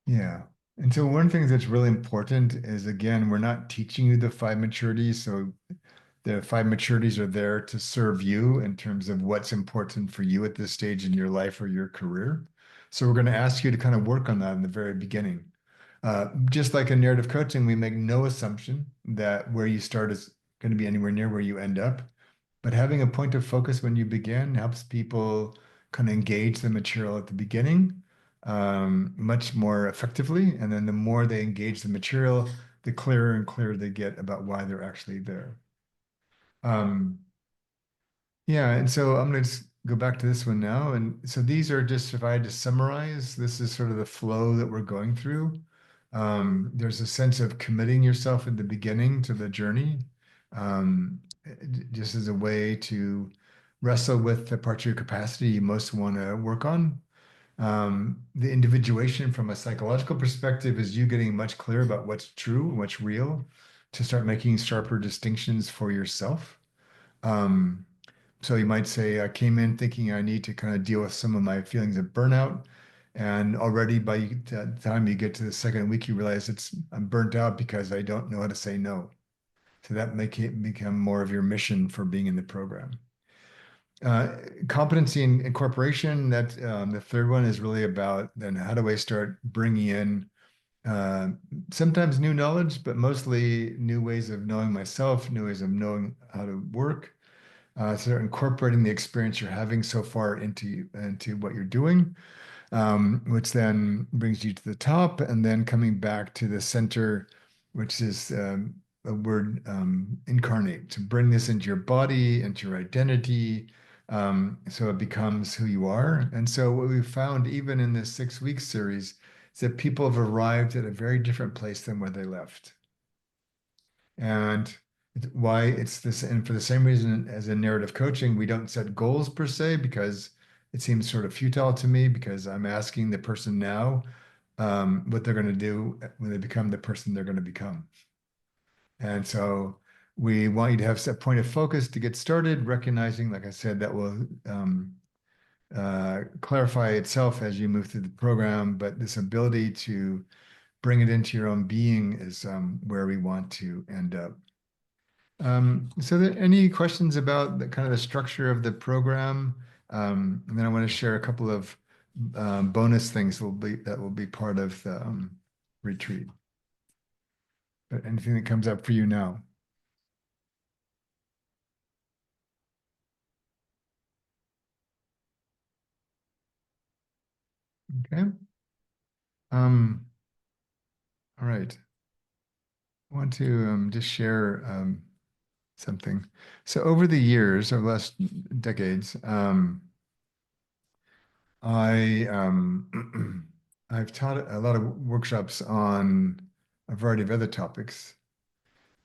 Yeah. And so one thing that's really important is, again, we're not teaching you the five maturities. So the five maturities are there to serve you in terms of what's important for you at this stage in your life or your career. So we're going to ask you to kind of work on that in the very beginning. Just like in narrative coaching, we make no assumption that where you start is going to be anywhere near where you end up. But having a point of focus when you begin helps people kind of engage the material at the beginning much more effectively. And then the more they engage the material, the clearer and clearer they get about why they're actually there. Yeah, and so I'm going to just go back to this one now. And so these are just, if I had to summarize, this is sort of the flow that we're going through. There's a sense of committing yourself at the beginning to the journey, just as a way to wrestle with the parts of your capacity you most want to work on. The individuation from a psychological perspective is you getting much clearer about what's true and what's real to start making sharper distinctions for yourself. So you might say, I came in thinking I need to kind of deal with some of my feelings of burnout. And already by the time you get to the second week, you realize I'm burnt out because I don't know how to say no. So that make it become more of your mission for being in the program. Competency and incorporation, that the third one is really about then how do I start bringing in sometimes new knowledge, but mostly new ways of knowing myself, new ways of knowing how to work. So incorporating the experience you're having so far into what you're doing, which then brings you to the top, and then coming back to the center, which is a word incarnate, to bring this into your body, into your identity, so it becomes who you are. And so what we've found, even in this 6-week series, is that people have arrived at a very different place than where they left. And why it's this, and for the same reason as in narrative coaching, we don't set goals per se, because it seems sort of futile to me, because I'm asking the person now what they're going to do when they become the person they're going to become. And so we want you to have a point of focus to get started, recognizing, like I said, that will clarify itself as you move through the program, but this ability to bring it into your own being is where we want to end up. So there any questions about the kind of the structure of the program? And then I want to share a couple of bonus things that will be part of the retreat. But anything that comes up for you now? Okay. All right. I want to just share something. So over the years, over the last decades, I've taught a lot of workshops on a variety of other topics.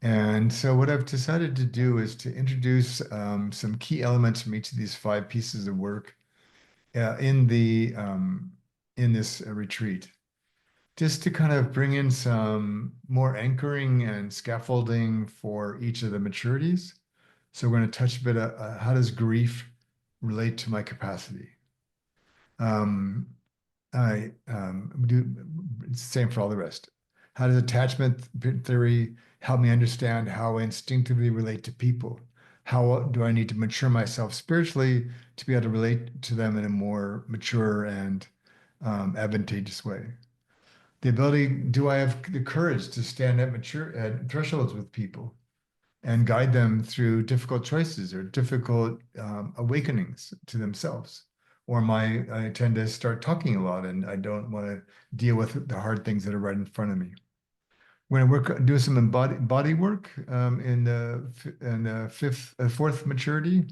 And so what I've decided to do is to introduce some key elements from each of these 5 pieces of work in this retreat, just to kind of bring in some more anchoring and scaffolding for each of the maturities. So we're going to touch a bit how does grief relate to my capacity? I do it's the same for all the rest. How does attachment theory help me understand how I instinctively relate to people? How do I need to mature myself spiritually to be able to relate to them in a more mature and advantageous way? The ability, do I have the courage to stand at thresholds with people and guide them through difficult choices or difficult awakenings to themselves or I tend to start talking a lot and I don't want to deal with the hard things that are right in front of me. We're going to do some body work in the fourth maturity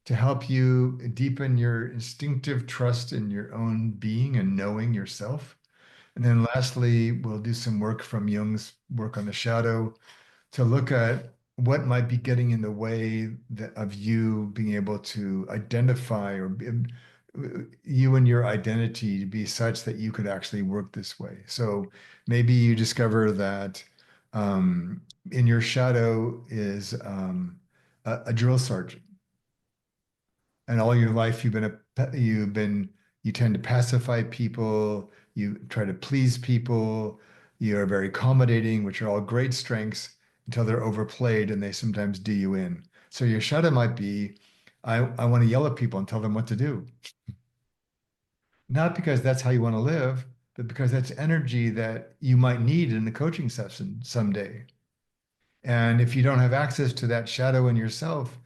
to help you deepen your instinctive trust in your own being and knowing yourself. And then lastly, we'll do some work from Jung's work on the shadow to look at what might be getting in the way of you being able to identify you and your identity to be such that you could actually work this way. So maybe you discover that in your shadow is a drill sergeant, and all your life you tend to pacify people, you try to please people, you are very accommodating, which are all great strengths until they're overplayed and they sometimes do you in. So your shadow might be, I want to yell at people and tell them what to do. Not because that's how you want to live, but because that's energy that you might need in the coaching session someday. And if you don't have access to that shadow in yourself,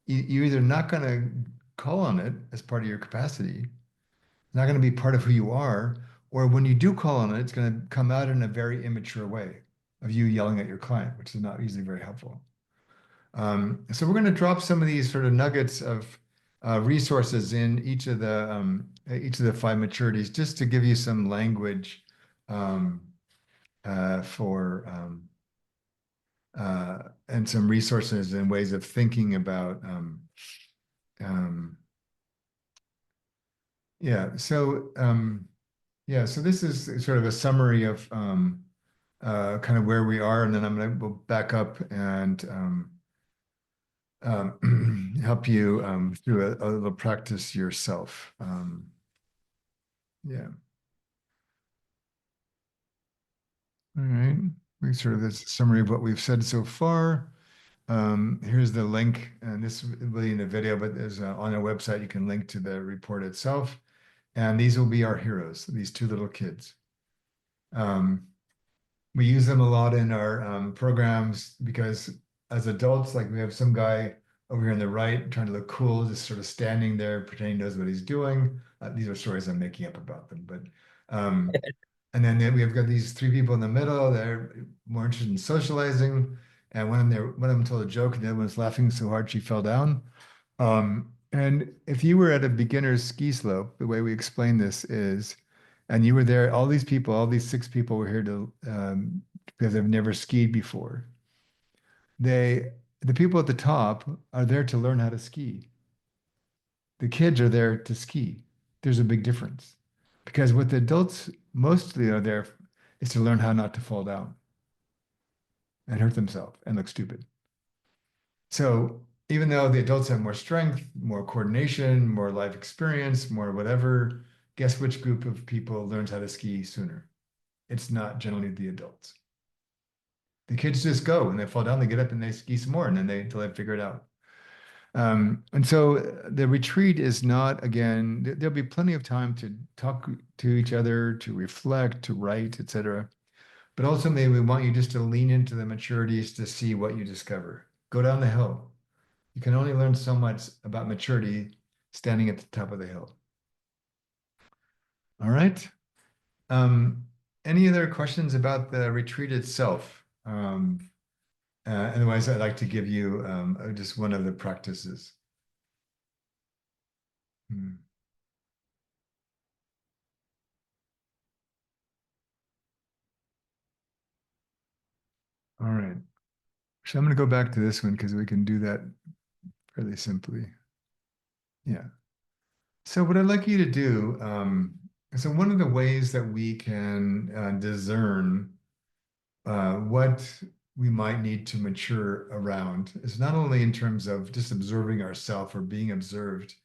you're either not going to call on it as part of your capacity, it's not going to be part of who you are, or when you do call on it, it's going to come out in a very immature way of you yelling at your client, which is not usually very helpful. So we're going to drop some of these sort of nuggets of resources in each of the five maturities, just to give you some language for and some resources and ways of thinking about yeah. So so this is sort of a summary of kind of where we are, and then we'll back up and help you through a little practice yourself. Yeah. All right. We sort of this summary of what we've said so far. Here's the link, and this will be in the video, but there's on our website, you can link to the report itself. And these will be our heroes, these two little kids. We use them a lot in our programs because as adults, like we have some guy over here on the right trying to look cool, just sort of standing there, pretending he knows what he's doing. These are stories I'm making up about them, but and then we've got these three people in the middle. They're more interested in socializing, and one of them told a joke, and the other one was laughing so hard she fell down. And if you were at a beginner's ski slope, the way we explain this is, and you were there, all these people, all these 6 people were here to because they've never skied before. The people at the top are there to learn how to ski. The kids are there to ski. There's a big difference because what the adults mostly are there is to learn how not to fall down and hurt themselves and look stupid. So even though the adults have more strength, more coordination, more life experience, more whatever, guess which group of people learns how to ski sooner? It's not generally the adults. The kids just go and they fall down, they get up and they ski some more, and then until they figure it out. And so the retreat is not, again, there'll be plenty of time to talk to each other, to reflect, to write, etc. But ultimately, we want you just to lean into the maturities to see what you discover. Go down the hill. You can only learn so much about maturity standing at the top of the hill. All right. Any other questions about the retreat itself? Otherwise, I'd like to give you just one of the practices. All right. So I'm going to go back to this one because we can do that fairly simply. Yeah. So what I'd like you to do, so one of the ways that we can discern what we might need to mature around is not only in terms of just observing ourselves or being observed,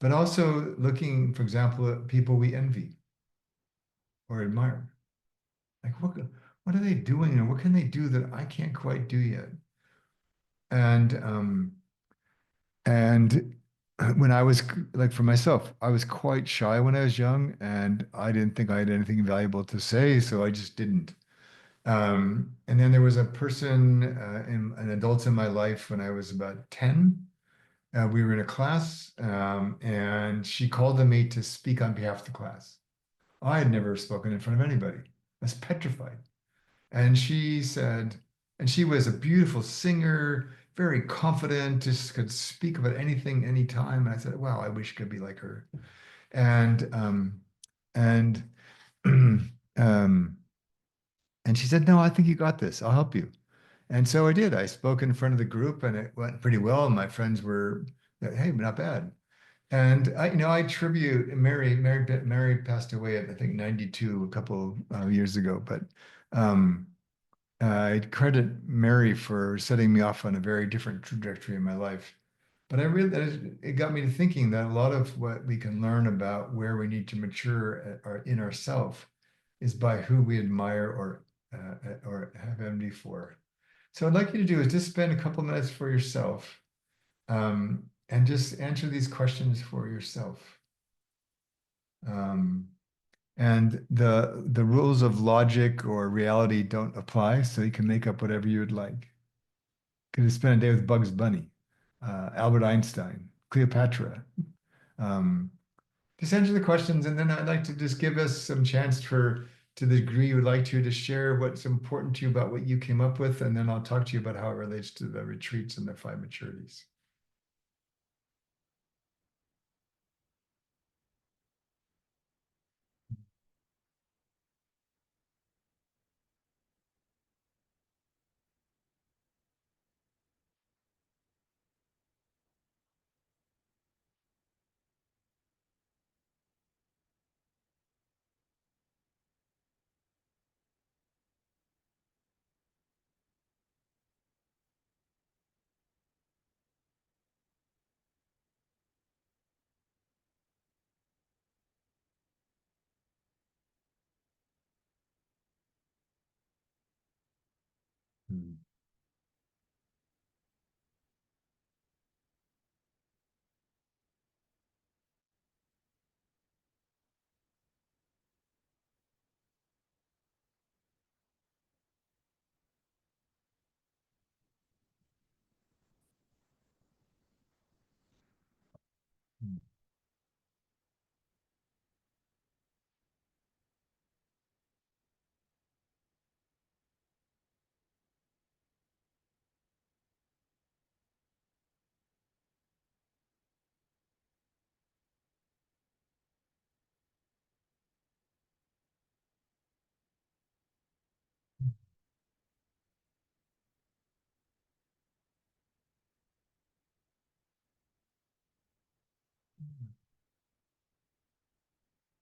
but also looking, for example, at people we envy or admire. Like what are they doing, and what can they do that I can't quite do yet? And when I was like for myself, I was quite shy when I was young, and I didn't think I had anything valuable to say, so I just didn't. And then there was a person, an adult in my life when I was about 10, we were in a class, and she called on me to speak on behalf of the class. I had never spoken in front of anybody. I was petrified. And she said, and she was a beautiful singer, very confident, just could speak about anything, anytime. And I said, wow, I wish I could be like her. And and um, and she said, no, I think you got this. I'll help you. And so I did. I spoke in front of the group, and it went pretty well. And my friends were, hey, not bad. And I attribute Mary passed away at I think 92 a couple years ago, but um, I credit Mary for setting me off on a very different trajectory in my life. But I really, it got me to thinking that a lot of what we can learn about where we need to mature in ourselves is by who we admire or have envy for. So I'd like you to do is just spend a couple minutes for yourself, and just answer these questions for yourself. Um, and the rules of logic or reality don't apply, so you can make up whatever you would like. Could have spent a day with Bugs Bunny, Albert Einstein, Cleopatra. Um, just answer the questions, and then I'd like to just give us some chance to the degree you would like to share what's important to you about what you came up with, and then I'll talk to you about how it relates to the retreats and the five maturities. Hmm.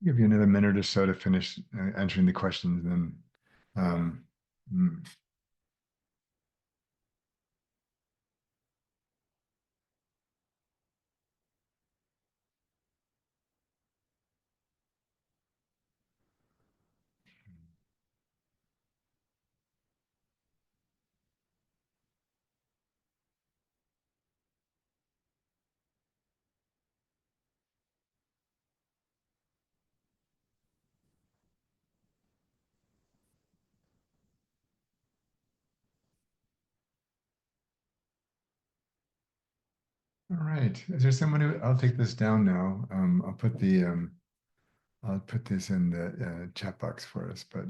Give you another minute or so to finish answering the questions, then. Um, mm. All right. Is there someone who, I'll take this down now. I'll put this in the chat box for us, but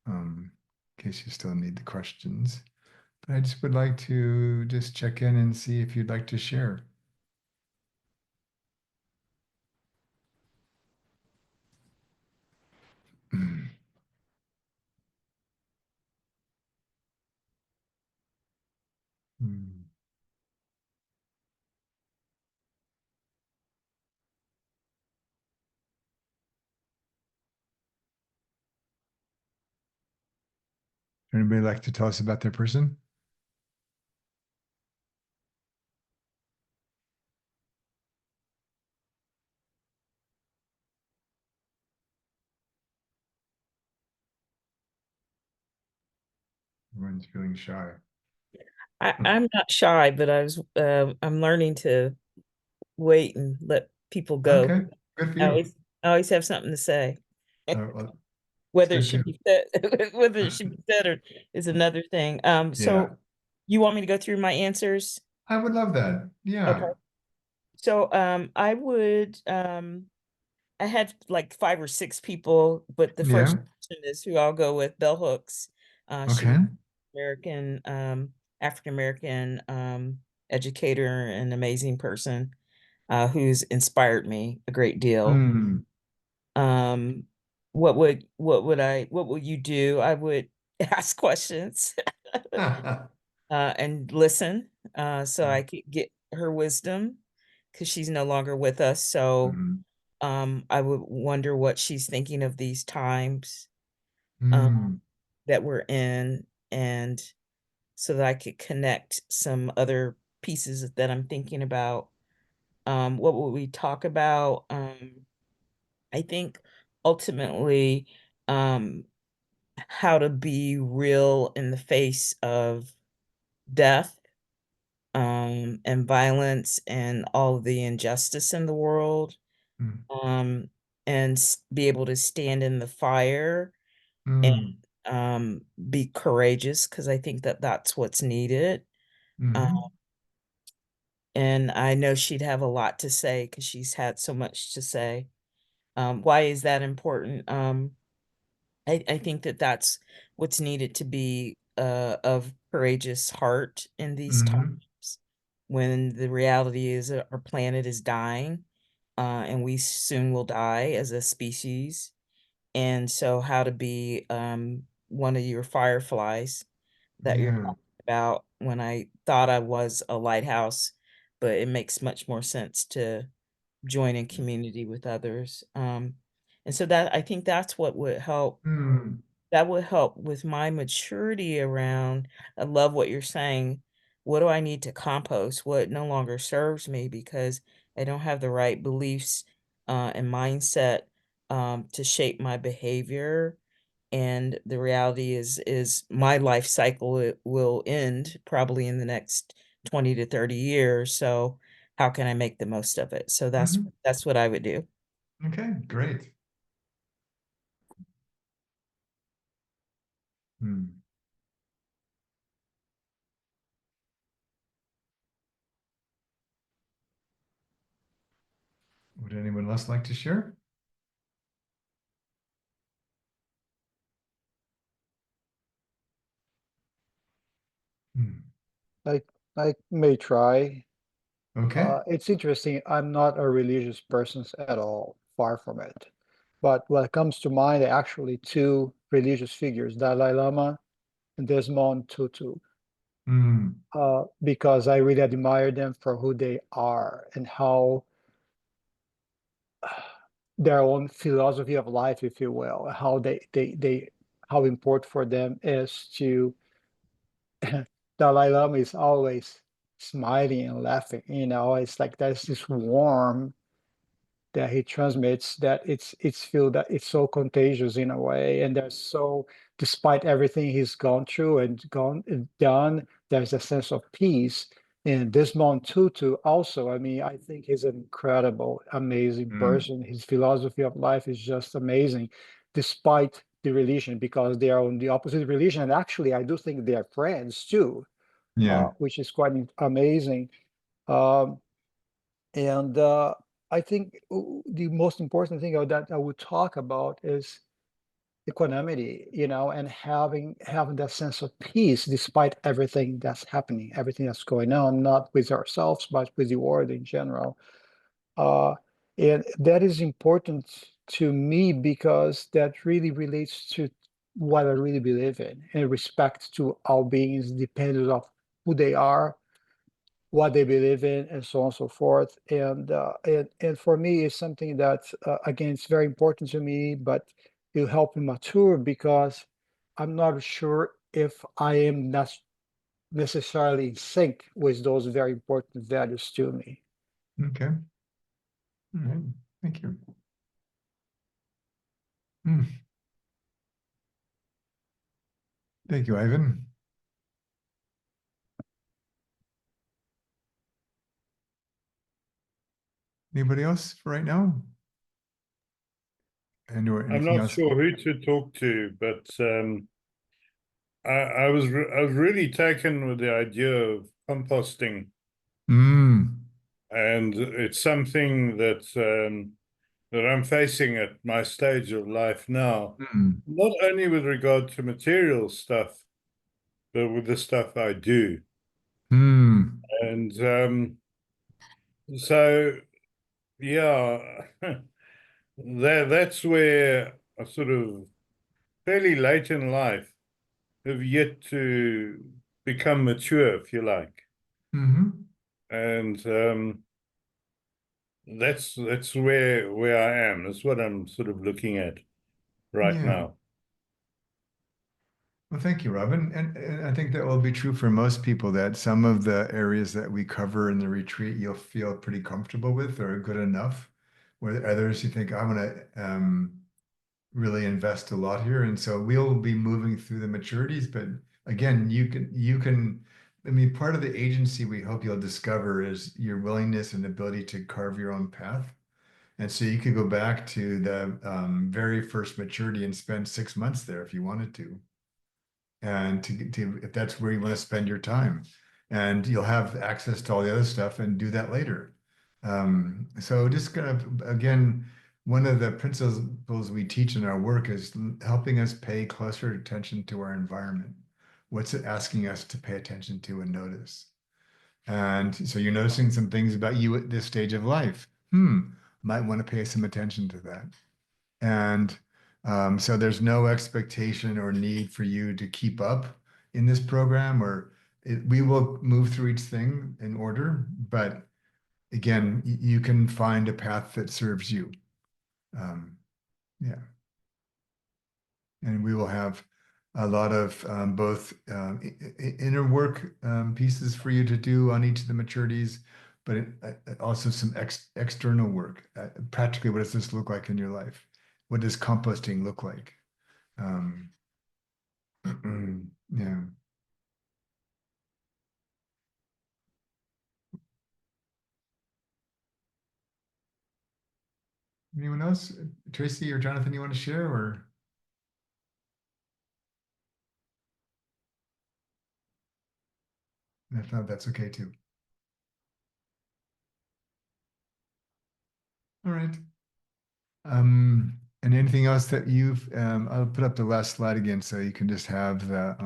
in case you still need the questions. But I just would like to just check in and see if you'd like to share. Hmm. Anybody like to tell us about their person? Everyone's feeling shy. I'm not shy, but I'm learning to wait and let people go. Okay, good for I you. always, I always have something to say. Well, it's Whether it good should too. be said, whether it should be said or is another thing. Yeah, So you want me to go through my answers? I would love that. Okay. Yeah. So I would I had like 5 or 6 people, but the first Yeah. person is who I'll go with, Bell Hooks. She was Okay. American, African American educator and amazing person who's inspired me a great deal. Mm. Um, what will you do? I would ask questions and listen so I could get her wisdom because she's no longer with us. So Mhm. I would wonder what she's thinking of these times um, Mm. that we're in, and so that I could connect some other pieces that I'm thinking about. What will we talk about? I think ultimately, um, how to be real in the face of death, and violence and all of the injustice in the world, Mm. um, and be able to stand in the fire and Mm. be courageous because I think that that's what's needed. Uh, Mhm. and I know she'd have a lot to say because she's had so much to say. Why is that important? I think that that's what's needed to be of courageous heart in these Mhm. times when the reality is that our planet is dying, and we soon will die as a species. And so how to be one of your fireflies that you're Yeah. talking about when I thought I was a lighthouse, but it makes much more sense to join in community with others. And so that I think that's what would help. Mm. That would help with my maturity around. I love what you're saying. What do I need to compost? What no longer serves me because I don't have the right beliefs and mindset to shape my behavior. And the reality is my life cycle will end probably in the next 20 to 30 years. So how can I make the most of it? So Mhm. that's what I would do. Okay, great. Hmm. Would anyone else like to share? Hmm. I I may try. Okay. It's interesting. I'm not a religious person at all, far from it. But what comes to mind are actually two religious figures, Dalai Lama and Desmond Tutu, Hmm. because I really admire them for who they are and how their own philosophy of life, if you will, how they how important for them is to Dalai Lama is always smiling and laughing, you know, it's like there's this warm that he transmits that it's feel that it's so contagious in a way, and there's so despite everything he's gone through and gone and done, there's a sense of peace. And Desmond Tutu also, I mean, I think he's an incredible, amazing Hmm. person. His philosophy of life is just amazing, despite the religion, because they are on the opposite religion. And actually, I do think they are friends too, Yeah. which is quite amazing. Um, and I think the most important thing that I would talk about is equanimity, you know, and having that sense of peace despite everything that's happening, everything that's going on, not with ourselves, but with the world in general. Uh, and that is important to me because that really relates to what I really believe in respect to all beings, dependent of who they are, what they believe in, and so on and so forth. And for me, it's something that again, it's very important to me, but it'll help me mature because I'm not sure if I am not necessarily in sync with those very important values to me. Okay. All right. Thank you. Hmm. Thank you, Ivan. Anybody else for right now? And or I'm anything not else? sure who to talk to, but I was really taken with the idea of composting. Mm. and it's something that that I'm facing at my stage of life now, not only with regard to material stuff, but with the stuff I do. And so, yeah, that's where I sort of fairly late in life have yet to become mature, if you like. And that's where I am. That's what I'm sort of looking at right Yeah. now. Well, thank you, Robin. And I think that will be true for most people, that some of the areas that we cover in the retreat you'll feel pretty comfortable with or good enough, where others you think, I want to really invest a lot here. And so we'll be moving through the maturities, but again, you can, I mean, part of the agency we hope you'll discover is your willingness and ability to carve your own path. And so you could go back to the very first maturity and spend 6 months there if you wanted to. And to if that's where you want to spend your time, and you'll have access to all the other stuff and do that later. So just kind of, again, one of the principles we teach in our work is helping us pay closer attention to our environment. What's it asking us to pay attention to and notice? And so you're noticing some things about you at this stage of life. Might want to pay some attention to that. And so there's no expectation or need for you to keep up in this program, or we will move through each thing in order, but again, you can find a path that serves you. Yeah. And we will have a lot of both inner work pieces for you to do on each of the maturities, but also some external work. Practically, what does this look like in your life? What does composting look like? Yeah. Anyone else? Tracy or Jonathan, you want to share, or? If not, that's okay too. All right. And anything else that you've, I'll put up the last slide again so you can just have the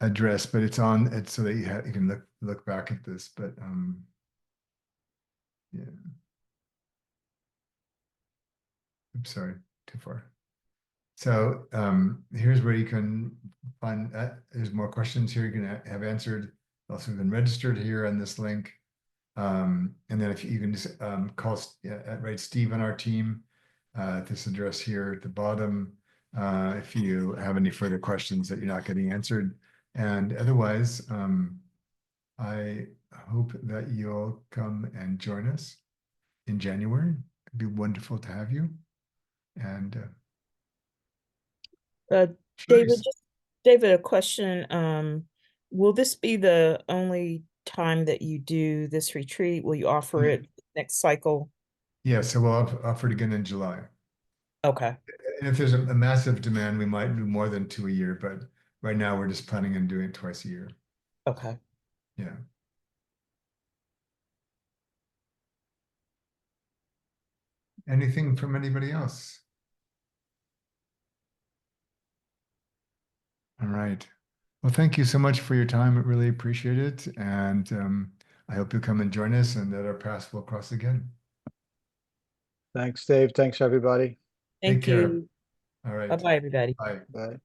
address, but it's on it so that you can look back at this. But yeah. Oops, sorry, too far. So here's where you can find there's more questions here you can have answered. Also been registered here on this link. And then if you can just call write Steve on our team at this address here at the bottom if you have any further questions that you're not getting answered. And otherwise, I hope that you'll come and join us in January. It'd be wonderful to have you. And David, nice. David, a question. Will this be the only time that you do this retreat? Will you offer it next cycle? Yeah, so we'll offer it again in July. Okay. And if there's a massive demand, we might do more than 2 a year, but right now we're just planning on doing it twice a year. Okay. Yeah. Anything from anybody else? All right. Well, thank you so much for your time. I really appreciate it. And I hope you'll come and join us and that our paths will cross again. Thanks, Dave. Thanks, everybody. Take Thank care. you. All right. Bye-bye, everybody. Bye. Bye.